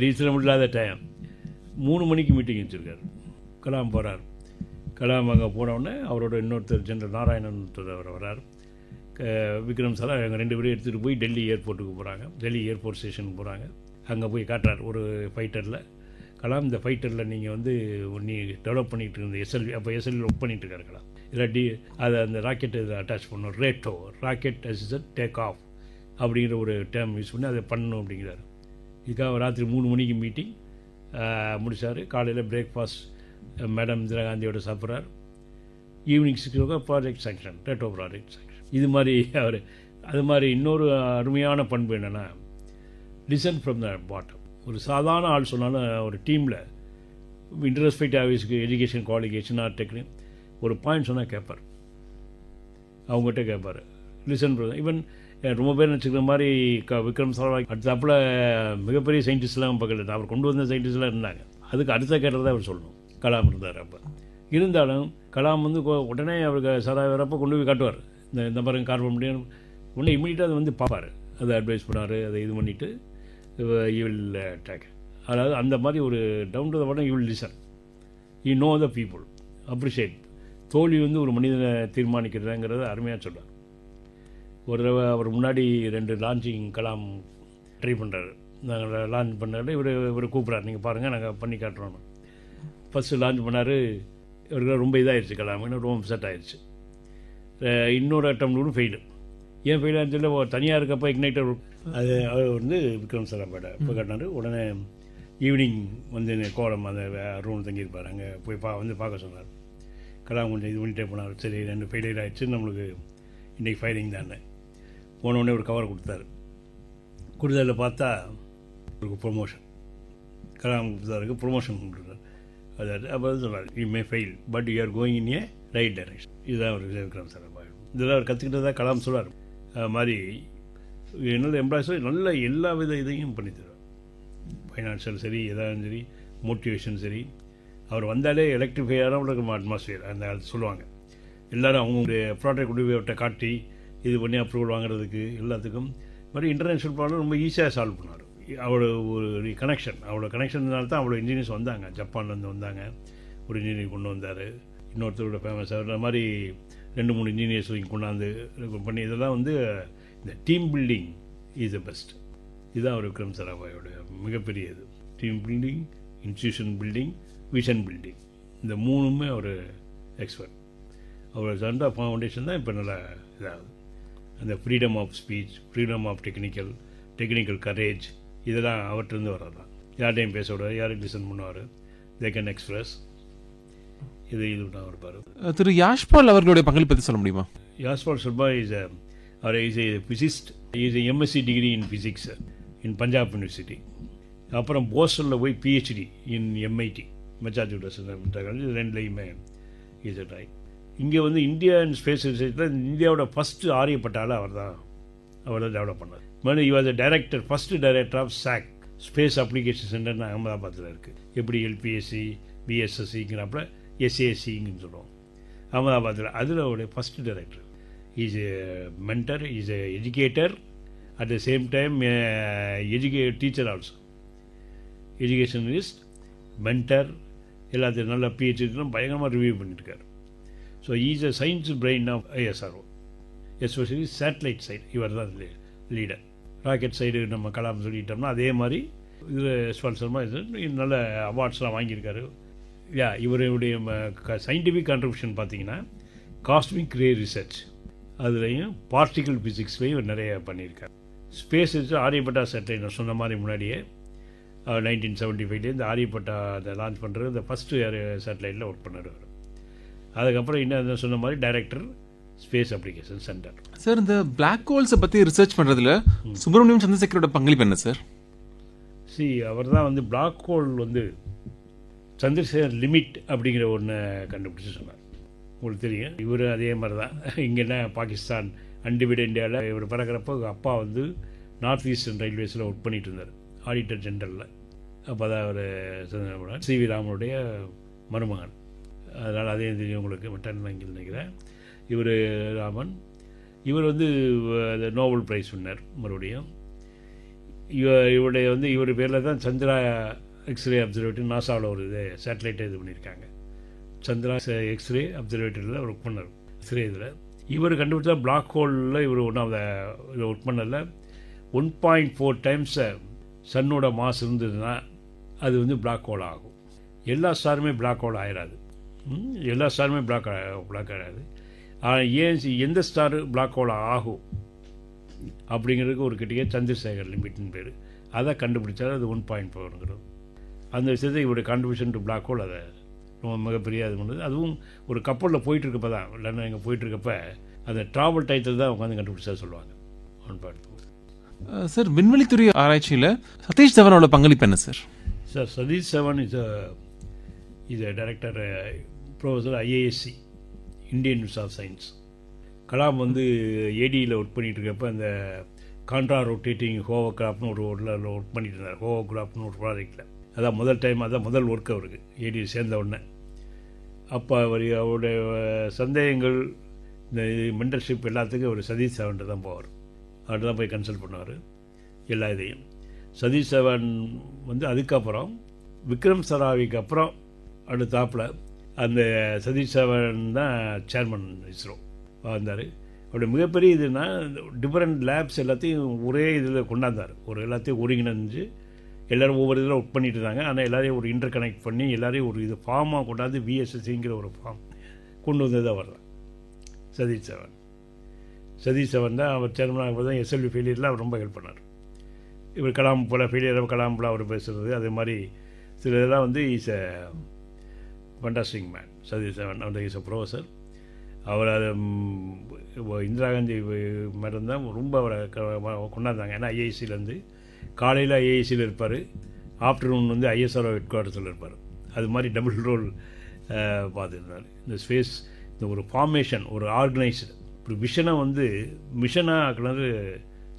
ரீசனபிள் இல்லாத டைம். 3 மணிக்கு மீட்டிங் வச்சுருக்காரு. கலாம் போகிறார். கலாம் அங்கே போனவுடனே அவரோட இன்னொருத்தர் ஜெனரல் நாராயணன் அவர் வர்றார். விக்ரம் சார் அவங்க 2 பேரும் எடுத்துகிட்டு போய் டெல்லி ஏர்போர்ட்டுக்கு போகிறாங்க. டெல்லி ஏர்போர்ட் ஸ்டேஷனுக்கு போகிறாங்க. அங்கே போய் காட்டுறார் ஒரு ஃபைட்டரில். கலாம், இந்த ஃபைட்டரில் நீங்கள் வந்து நீ டெவலப் பண்ணிகிட்டு இருந்த எஸ்எல்வி, அப்போ எஸ்எல்வி ஒர்க் பண்ணிகிட்டு இருக்காரு கலாம். இல்லாட்டி அதை அந்த ராக்கெட்டை இதை அட்டாச் பண்ணணும், ரேட்டோ ராக்கெட் அசிஸ்டன்ட் டேக் ஆஃப் அப்படிங்கிற ஒரு டேர்ம் யூஸ் பண்ணி அதை பண்ணணும் அப்படிங்கிறார். இதுக்காக ராத்திரி 3 மணிக்கு மீட்டிங் முடித்தார். காலையில் பிரேக்ஃபாஸ்ட் மேடம் இந்திரா காந்தியோட சாப்பிட்றார். ஈவினிங் 6 o'clock ப்ராஜெக்ட் சாங்ஷன், ரேட்டோ ப்ராஜெக்ட் சாங்ஷன். இது மாதிரி அவர் அது மாதிரி இன்னொரு அருமையான பண்பு என்னென்னா லிசன் ஃப்ரம் த பாட்டம். ஒரு சாதாரண ஆள் சொன்னாலும் ஒரு டீமில் இன்டர்ரெஸ்பெக்ட் ஆஃபீஸுக்கு எஜுகேஷன் குவாலிஃபிகேஷன் ஆர் டெக்னிக் ஒரு பாயிண்ட் சொன்னால் கேட்பார், அவங்ககிட்ட கேட்பார். லிசன் ஃப்ரம் ஈவன் ரொம்ப பேர் நினச்சிக்கிற மாதிரி விக்ரம் சாராபாய் அடுத்தாப்புல மிகப்பெரிய சயின்டிஸ்ட்லாம் பக்கத்தில் அவர் கொண்டு வந்த சயின்டிஸ்ட்லாம் இருந்தாங்க. அதுக்கு அடுத்த கேட்டதை அவர் சொல்லணும். கலாம் இருந்தார் அப்போ. இருந்தாலும் கலாம் வந்து உடனே அவருக்கு சாராபாய் வரப்போ கொண்டு போய் காட்டுவார். இந்த மாதிரி கார்பன் முடியும் உடனே இமீடியட்டாக அதை வந்து பார்ப்பார். அதை அட்வைஸ் பண்ணார். அதை இது பண்ணிவிட்டு வில் டேக். அதாவது அந்த மாதிரி ஒரு down to the bottom will listen. You know the people appreciate. தோல்வி வந்து ஒரு மனிதனை தீர்மானிக்கிறதுங்கிறத அருமையாக சொல்கிறார். ஒரு தடவை அவர் முன்னாடி 2 லான்ச்சிங் கலாம் ட்ரை பண்ணுறாரு. நாங்கள் லான்ச் பண்ணாரு. இவர் கூப்பிட்றாரு, நீங்கள் பாருங்கள் நாங்கள் பண்ணி காட்டுறோம். ஃபஸ்ட்டு லான்ச் பண்ணார். இவருக்கு ரொம்ப இதாகிடுச்சு கலாம், ரொம்ப அப்செட் ஆகிடுச்சு. இன்னொரு அட்டம் கூட ஃபெயிலு. ஏன் ஃபெயிலாக தெரியல. தனியாக இருக்கப்போ இக்னைட்டர் அது அவர் வந்து விக்ரம் சாராபாய் இப்போ காட்டினார். உடனே ஈவினிங் வந்து கோலம் அந்த ரூம் தங்கியிருப்பார். அங்கே போய் வந்து பார்க்க சொன்னார். கலாம் கொஞ்சம் இது பண்ணிட்டே போனார். சரி 2 ஃபெயிலியர் ஆகிடுச்சு, நம்மளுக்கு இன்றைக்கி ஃபைரிங் தானே. போனோடனே ஒரு கவர் கொடுத்தாரு. கொடுத்ததில் பார்த்தா அவருக்கு ப்ரொமோஷன். கலாம் கொடுத்தாருக்கு ப்ரொமோஷன் கொடுத்தாரு. அதாவது அப்போ சொன்னார், you may fail but you are going in A right direction. இதுதான் அவர் விக்ரம் சாராபாய். இதெல்லாம் அவர் கற்றுக்கிட்டதாக கலாம் சொல்கிறார். அது மாதிரி என்னோட எம்ப்ளாய்ஸும் நல்ல எல்லா வித இதையும் பண்ணி தருவார். ஃபைனான்ஷியல் சரி, எதாவது சரி, மோட்டிவேஷன் சரி. அவர் வந்தாலே எலக்ட்ரிஃபையாக இருக்கும் அட்மாஸ்பியர் அந்த சொல்லுவாங்க. எல்லோரும் அவங்க ப்ராடக்ட் கொண்டு போய் அவர்கிட்ட காட்டி இது பண்ணி அப்ரூவல் வாங்குறதுக்கு எல்லாத்துக்கும் மாதிரி இன்டர்நேஷ்னல் ப்ராப்ளம் ரொம்ப ஈஸியாக சால்வ் பண்ணார். அவ்வளோ ஒரு கனெக்ஷன், அவ்வளோ கனெக்ஷன் தான் அவ்வளோ இன்ஜினியர்ஸ் வந்தாங்க. ஜப்பான்லேருந்து வந்தாங்க, ஒரு இன்ஜினியர் கொண்டு வந்தார். இன்னொருத்தரோட ஃபேமஸ் அந்த மாதிரி 2-3 இன்ஜினியர்ஸ் கொண்டாந்து பண்ணி இதெல்லாம் வந்து இந்த team building is the best. இதுதான் அவர் விக்ரம் சாராபாயோட மிகப்பெரிய இது. Team building, institution building, vision building, இந்த 3மே அவர் எக்ஸ்பர்ட். அவர் சண்டா ஃபவுண்டேஷன் தான் இப்போ நல்லா இதாகுது. அந்த freedom of speech, freedom of technical courage, இதெல்லாம் அவர்கிட்டருந்து வர்றது தான். யார்டையும் பேச விடாது, யாரையும் லிசன் பண்ணுவார். They can express. இது தான் இருப்பார். திரு யாஷ்பால் அவர்களுடைய பங்களிப்பு பற்றி சொல்ல முடியுமா? Yashpal Sharma is a physicist. Is MSc degree in physics in Punjab university. அப்புறம் போஸ்டனில் போய் பிஹெச்டி இன் எம்ஐடி மெசாச்சூசெட்ஸ். 2லையுமே இஸ் எ ட்ரை. இங்கே வந்து இந்தியன் ஸ்பேஸ் ரிசர்ச்சில் இந்தியாவோட ஃபஸ்ட்டு ஆரியப்பட்டால் அவர் தான் டெவலப் பண்ணார். மறுபடியும் இவர் director, first director of SAC space application சென்டர்னு அகமதாபாத்தில் இருக்குது. எப்படி எல்பிஎஸ்சி பிஎஸ்எஸ்சிங்கிறப்ப எஸ்ஏஎஸ்சின்னு சொல்லுவோம் அகமதாபாத்தில். அதில் அவருடைய first director. Is a mentor, is a educator, at the same time teacher also. Educationalist, mentor, எல்லாத்தையும் நல்ல பிஹெச்டிலாம் பயங்கரமாக ரிவ்யூ பண்ணியிருக்கார். So is a science brain of ISRO, especially satellite side. இவர் தான் லீடர். ராக்கெட் சைடு நம்ம கலாம் சொல்லிட்டோம்னா அதே மாதிரி இதில் யஷ்பால் சர்மா நல்ல அவார்ட்ஸ்லாம் வாங்கியிருக்காரு. இவருடைய சயின்டிஃபிக் கான்ட்ரிபியூஷன் பார்த்தீங்கன்னா காஸ்மிக் ரே ரிசர்ச், அதுலேயும் பார்ட்டிகல் ஃபிசிக்ஸ்லேயும் இவர் நிறைய பண்ணியிருக்காரு. ஸ்பேஸ் ஆரியப்பட்டா சேட்டலைட் நான் சொன்ன மாதிரி முன்னாடியே 1975 இந்த ஆரியப்பட்டா அதை லான்ச் பண்ணுறது இந்த ஃபஸ்ட்டு சேட்டலைட்டில் ஒர்க் பண்ணார். அதுக்கப்புறம் இன்னும் சொன்ன மாதிரி director space application centre. Sir, இந்த பிளாக் ஹோல்ஸை பற்றி ரிசர்ச் பண்ணுறதுல சுப்பிரமணியம் சந்திரசேகரோட பங்களிப்பு என்ன சார்? அவர் தான் வந்து பிளாக் ஹோல் வந்து சந்திரசேகர் லிமிட் அப்படிங்கிற ஒன்று கண்டுபிடிச்சி சொன்னார். உங்களுக்கு தெரியும், இவர் அதே மாதிரி தான். இங்கேன்னா பாகிஸ்தான் அன்டிவைடட் இந்தியாவில் இவர் பிறக்கிறப்போ அப்பா வந்து நார்த் ஈஸ்டர்ன் ரயில்வேஸில் ஒர்க் பண்ணிட்டு இருந்தார், ஆடிட்டர் ஜெனரலில். அப்போ தான் அவர் சிவி ராமனுடைய மருமகன். அதனால் அதே தெரியும் உங்களுக்கு. மட்டன் வங்கியில் நினைக்கிறேன். இவர் ராமன், இவர் வந்து நோபல் ப்ரைஸ் வின்னர். மறுபடியும் இவருடைய வந்து இவர் பேரில் தான் சந்திரா எக்ஸ்ரே அப்சர்வேட்டரி நாசாவில் ஒரு இது சேட்டலைட்டை இது பண்ணியிருக்காங்க. சந்திரா எக்ஸ்ரே அப்சர்வேட்டரியில் ஒர்க் பண்ணார். எக்ஸ்ரே இதில் இவர் கண்டுபிடிச்சா பிளாக் ஹோலில் இவர் ஒன்றாவது ஒர்க் பண்ணதில் 1.4 டைம்ஸ் சன்னோட மாஸ் இருந்ததுன்னா அது வந்து பிளாக் ஹோல் ஆகும். எல்லா ஸ்டாருமே பிளாக் ஹோல் ஆயிடாது. எல்லா ஸ்டாருமே பிளாக் ஆகாது. ஆனால் ஏன் எந்த ஸ்டாரு பிளாக் ஹோல் ஆகும் அப்படிங்கிறதுக்கு ஒரு கிட்டே சந்திரசேகர் லிமிட்னு பேர். அதை கண்டுபிடிச்சாலும் அது 1.4ங்கிறது. அந்த விஷயத்தை இவருடைய கான்ட்ரிபியூஷன் டு பிளாக் ஹோல் அதை ரொம்ப மிகப்பெரிய இது பண்ணுது. அதுவும் ஒரு கப்பலில் போயிட்டுருக்கப்ப தான், இல்லைன்னா இங்கே போயிட்டுருக்கப்ப அந்த ட்ராவல் டைத்தில் தான் உட்காந்து கண்டுபிடிச்சா சொல்லுவாங்க. 1.4. சார், விண்வெளித்துறை ஆராய்ச்சியில் சதீஷ் தவனோட பங்களிப்பு என்ன sir? Sir, Satish Dhawan is director professor IISc, Indian institute of science. Kalam வந்து ஏடியில் ஒர்க் பண்ணிகிட்டு இருக்கப்போ அந்த கான்ட்ரா ரொட்டேட்டிங் ஹோவோகிராஃப்னு ஒரு ஒர்க் பண்ணிட்டு இருந்தார். ஹோவோகிராஃப்னு ஒரு ப்ராஜெக்டில் அதான் முதல் டைம், அதான் முதல் ஒர்க் அவருக்கு ஏடியில் சேர்ந்த உடனே. அப்போ அவருடைய சந்தேகங்கள் இந்த மென்டர்ஷிப் எல்லாத்துக்கும் அவர் சதீஷ் சவன்ட்டு தான் போவார். அவர்கிட்ட தான் போய் கன்சல்ட் பண்ணுவார் எல்லா இதையும். சதீஷ் சவன் வந்து அதுக்கப்புறம் விக்ரம் சராவிக்கு அப்புறம் அடுத்தாப்பில் அந்த சதீஷ் சவன் தான் சேர்மன் இஸ்ரோ வந்தார். அவருடைய மிகப்பெரிய இதுனா டிஃப்ரெண்ட் லேப்ஸ் எல்லாத்தையும் ஒரே இதில் கொண்டாந்தார். ஒரு எல்லாத்தையும் ஒருங்கிணைஞ்சு எல்லோரும் ஒவ்வொரு இதில் ஒர்க் பண்ணிட்டு இருந்தாங்க. ஆனால் எல்லாரையும் ஒரு இன்டர் கனெக்ட் பண்ணி எல்லாரையும் ஒரு இது ஃபார்மாக கொண்டாந்து விஎஸ்எஸ்சிங்கிற ஒரு ஃபார்ம் கொண்டு வந்தது அவர் தான் சதீஷ் சவன். சதீஷ் சவன் தான் அவர் சேர்மனாக தான் எஸ்எல்வி ஃபெயிலியரில் அவர் ரொம்ப ஹெல்ப் பண்ணார். இவர் கலாம் போல் ஃபெயிலியர் கலாம் போல் அவர் பேசுகிறது அதே மாதிரி சில இதெல்லாம் வந்து is a fantastic man Satish Dhawan. அந்த இஸ் எ ப்ரொஃபஸர். அவர் அதை இந்திரா காந்தி மேடம் தான் ரொம்ப அவரை கொண்டாந்தாங்க. ஏன்னா ஐஐசியிலேருந்து காலையில் ஐஐசியில் இருப்பார், ஆஃப்டர்நூன் வந்து ஐஎஸ்ஆர்ஓ ஹெட் குவார்ட்டர்ஸில் இருப்பார். அது மாதிரி டபுள் ரோல் பார்த்துருந்தார். இந்த ஸ்பேஸ் இந்த ஒரு ஃபார்மேஷன் ஒரு ஆர்கனைஸ்டு ஒரு விஷனை வந்து மிஷனாக ஆக்கினது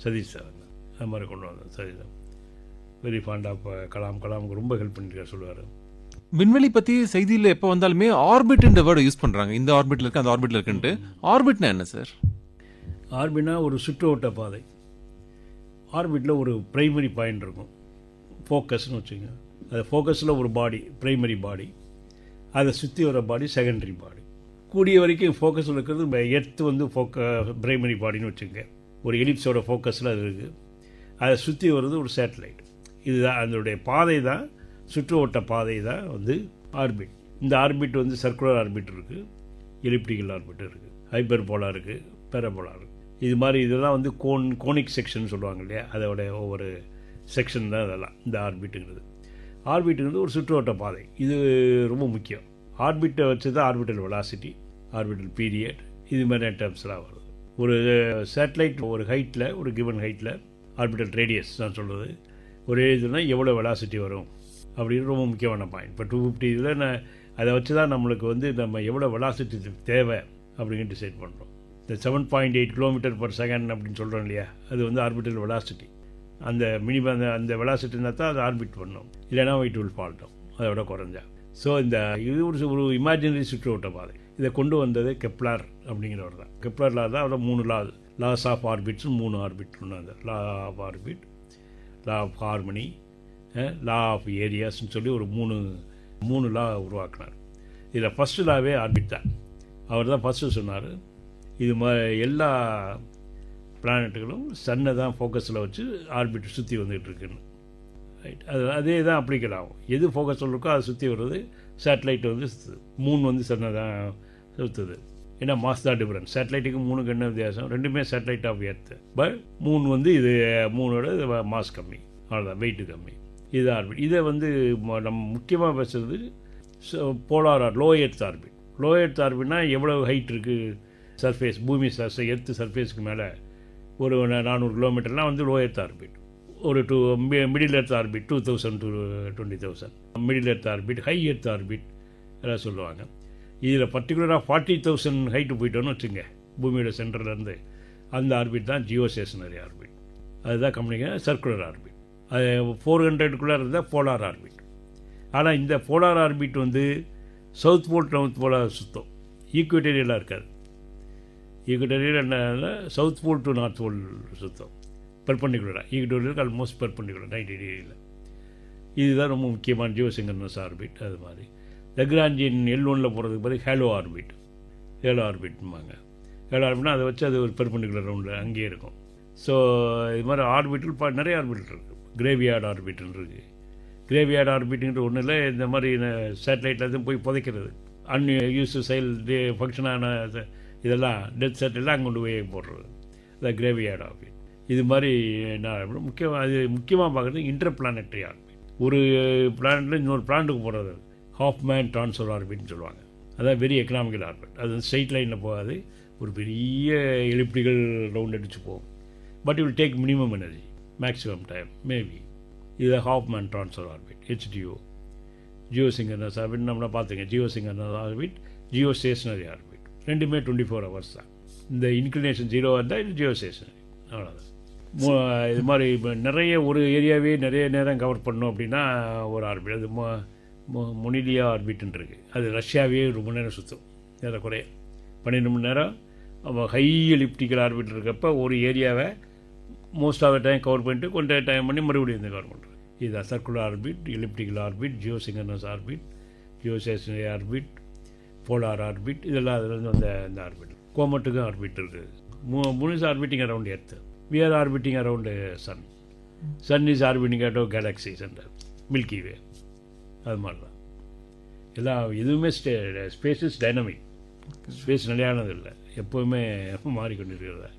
சதீஷ் சார் தான். அது மாதிரி கொண்டு வந்தோம். சதீஷ் தான் வெரி ஃபாண்ட் ஆஃப் கலாமுக்கு ரொம்ப ஹெல்ப் பண்ணியிருக்கார் சொல்லுவார். விண்வெளி பற்றி செய்தியில் எப்போ வந்தாலுமே ஆர்பிட்ன்ற வேர்டை யூஸ் பண்ணுறாங்க. இந்த ஆர்பிட்டில் இருக்கு அந்த ஆர்பிட்டில் இருக்குன்ட்டு. ஆர்பிட்னா என்ன சார்? ஆர்பிட்னா ஒரு சுற்றுவட்ட பாதை. ஆர்பிட்டில் ஒரு ப்ரைமரி பாயிண்ட் இருக்கும், ஃபோக்கஸ்னு வச்சுங்க. அது ஃபோக்கஸில் ஒரு பாடி ப்ரைமரி பாடி, அதை சுற்றி வர பாடி செகண்டரி பாடி. கூடிய வரைக்கும் ஃபோக்கஸில் இருக்கிறது எர்த்து வந்து ப்ரைமரி பாடின்னு வச்சுங்க. ஒரு எலிப்ஸோட ஃபோக்கஸில் அது இருக்குது. அதை சுற்றி வர்றது ஒரு சேட்டலைட். இதுதான் அதனுடைய பாதை தான், சுற்று ஓட்ட பாதை தான் வந்து ஆர்பிட். இந்த ஆர்பிட் வந்து சர்க்குலர் ஆர்பிட் இருக்குது, எலிப்டிக்கல் ஆர்பிட் இருக்குது, ஹைப்பர் போலா இருக்குது, பேரபோலா இருக்குது. இது மாதிரி இதெல்லாம் வந்து கோனிக் செக்ஷன் சொல்லுவாங்க இல்லையா, அதோட ஒவ்வொரு செக்ஷன் தான் இதெல்லாம் இந்த ஆர்பிட்டுங்கிறது. ஆர்பிட்டுங்கிறது ஒரு சுற்றுவட்ட பாதை. இது ரொம்ப முக்கியம். ஆர்பிட்டை வச்சு தான் ஆர்பிட்டல் வெலாசிட்டி, ஆர்பிட்டல் பீரியட், இது மாதிரி டேர்ம்ஸ்லாம் வருது. ஒரு சேட்டலைட் ஒரு ஹைட்டில், ஒரு கிவன் ஹைட்டில் ஆர்பிட்டல் ரேடியஸ் தான் சொல்கிறது. ஒரே இதுனா எவ்வளோ வெலாசிட்டி வரும் அப்படின்னு ரொம்ப முக்கியமான பாயிண்ட். இப்போ 250 இதில் அதை வச்சு தான் நம்மளுக்கு வந்து நம்ம எவ்வளோ வெலாசிட்டி தேவை அப்படின்னு டிசைட் பண்ணுறோம். இந்த 7.8 km/s அப்படின்னு சொல்கிறோம் இல்லையா, அது வந்து ஆர்பிட்டல் வெலாசிட்டி. அந்த மினிமம் அந்த வெலாசிட்டி இருந்தால் தான் அது ஆர்பிட் பண்ணோம், இல்லைனா இட் வில் ஃபால் டவுன், அதை விட குறைஞ்சா. ஸோ இந்த இது ஒரு இமேஜினரி சுற்றுவட்ட பாதை. இதை கொண்டு வந்தது கெப்லர் அப்படிங்கிறவர் தான். கெப்லரில் தான் அவரோட 3 லாஸ் ஆஃப் ஆர்பிட்ஸ், 3 ஆர்பிட் கொண்டாந்து law of orbit, law of harmony, law of ஏரியாஸ்ன்னு சொல்லி ஒரு மூணு லா உருவாக்கினார். இதில் ஃபஸ்ட்டு லாவே ஆர்பிட் தான். அவர் தான் ஃபஸ்ட்டு சொன்னார், இது எல்லா பிளானட்டுகளும் சன்னை தான் ஃபோக்கஸில் வச்சு ஆர்பிட் சுற்றி வந்துகிட்டு இருக்குன்னு. ரைட், அதே தான் அப்ளிகேட் ஆகும். எது ஃபோக்கஸில் இருக்கோ அதை சுற்றி வர்றது. சேட்டலைட் வந்து மூணு வந்து சன்னை தான் சுற்றுது. ஏன்னா மாஸ் தான் டிஃப்ரெண்ட். சேட்டலைட்டுக்கு மூணுக்கு என்ன வித்தியாசம்? ரெண்டுமே சேட்டலைட் ஆஃப் எர்த். பட் மூணு வந்து இது மூணோட மாஸ் கம்மி, அவ்வளோதான், வெயிட்டு கம்மி. இது ஆர்பிட். இதை வந்து நம்ம முக்கியமாக பேசுகிறது polar low earth orbit. Low earth ஆர்பிட்னா எவ்வளோ ஹைட் இருக்குது சர்ஃபேஸ், பூமி எர்த்து சர்ஃபேஸ்க்கு மேலே ஒரு 400 கிலோமீட்டர்லாம் வந்து லோ எர்த் ஆர்பிட். ஒரு middle earth orbit 2000 to 20,000, middle earth orbit, high earth orbit எல்லாம் சொல்லுவாங்க. இதில் பர்டிகுலராக 40,000 ஹைட்டு போயிட்டோன்னு வச்சுங்க பூமியோட சென்டர்லேருந்து, அந்த ஆர்பிட் தான் ஜியோ ஸ்டேஷனரி ஆர்பிட். அதுதான் கம்யூனிகேஷன் சர்க்குலர் ஆர்பிட். அது 400க்குள்ளே இருந்தால் போலார் ஆர்பிட். ஆனால் இந்த போலார் ஆர்பிட் வந்து சவுத் போல் நார்த் போலாக சுத்தம், ஈக்குவேட்டரியலாக இருக்காது. ஈக்குவேட்டரியல் என்ன, south pole to north pole சுத்தம், பெர்பெண்டிகுலராக. ஈக்குவேட்டரியலுக்கு ஆல்மோஸ்ட் பெர்பெண்டிகுலர் 90 டிகிரியில். இதுதான் ரொம்ப முக்கியமான ஜியோசிங்கர்னஸ் ஆர்பிட். அது மாதிரி லெக்ராஞ்சியன் L1 போகிறதுக்கு பிறகு ஹேலோ ஆர்பிட்பாங்க. ஹேலோ ஆர்பிட்னா அதை வச்சு அது ஒரு பெர்பெண்டிகுலர் ரவுண்டில் அங்கேயே இருக்கும். ஸோ இது மாதிரி ஆர்பிட்டல் நிறைய ஆர்பிட்டல் இருக்குது. கிரேவியார்டு ஆர்பிட்னு இருக்குது. கிரேவியார்டு ஆர்பிட்டுங்கிற ஒன்றும் இல்லை, இந்த மாதிரி சேட்டலைட்டில் எதுவும் போய் புதைக்கிறது, அன்யூஸ் சைல் ஃபங்க்ஷனான இதெல்லாம் டெத் சேட்டலைட்லாம் அங்கே கொண்டு போய் போடுறது, அதான் கிரேவியார்டு ஆர்பிட். இது மாதிரி முக்கியமாக பார்க்குறது இன்டர் பிளானட்டரி ஆர்பிட். ஒரு பிளானட்டில் இன்னொரு பிளானட்டுக்கு போகிறது ஹாஃப்மேன் ட்ரான்ஸ்ஃபர் ஆர்பிட்னு சொல்லுவாங்க. அதான் வெரி எக்கனாமிக்கல் ஆர்பிட். அது வந்து ஸ்ட்ரெயிட் லைனில் போகாது, ஒரு பெரிய எலிப்டிக்கல் ரவுண்ட் அடித்து போகும். But will take minimum energy, maximum time maybe. இது Hohmann transfer orbit, HTO. Geosynchronous orbit நம்மளை பார்த்துங்க. Geosynchronous orbit, geostationary orbit, ரெண்டுமே 24 hours தான். இந்த இன்க்ளினேஷன் 0 இருந்தால் இது ஜியோ ஸ்டேஷனரி. அவ்வளோதான். இது மாதிரி இப்போ நிறைய ஒரு ஏரியாவே நிறைய நேரம் கவர் பண்ணோம் அப்படின்னா ஒரு ஆர்பிட், அது மொனிலியா ஆர்பிட்னு இருக்குது. அது ரஷ்யாவே ரொம்ப நேரம் சுற்றும், ஏறக்குறைய 12 மணி நேரம். ஹை எலிப்டிக்கல் ஆர்பிட் இருக்கப்போ ஒரு ஏரியாவை most of the time cover பண்ணிட்டு கொஞ்சம் டைம் பண்ணி மறுபடியும் இந்த கவர் பண்ணுறோம். இது circular orbit, elliptical orbit, geosynchronous orbit, geostationary orbit, polar orbit, இதெல்லாம் அதுலேருந்து வந்த இந்த ஆர்பிட். கோமட்டுக்கும் ஆர்பிட் இருக்குது. மூணு orbiting around earth. We are orbiting around sun. Sun is orbiting out of galaxies and Milky Way. அது மாதிரி தான் எல்லாம். எதுவுமே ஸ்பேஸ் இஸ் டைனமிக். ஸ்பேஸ் நிலையானது இல்லை, எப்போவுமே மாறிக்கொண்டிருக்கிறதா.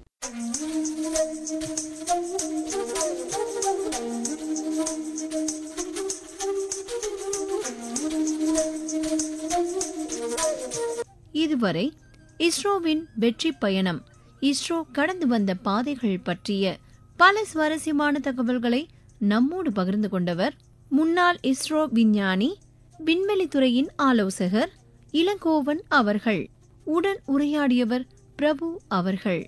இதுவரை இஸ்ரோவின் வெற்றி பயணம், இஸ்ரோ கடந்து வந்த பாதைகள் பற்றிய பல சுவாரஸ்யமான தகவல்களை நம்மோடு பகிர்ந்து கொண்டவர் முன்னாள் இஸ்ரோ விஞ்ஞானி, விண்வெளித்துறையின் ஆலோசகர் இளங்கோவன் அவர்கள். உடன் உரையாடியவர் பிரபு அவர்கள்.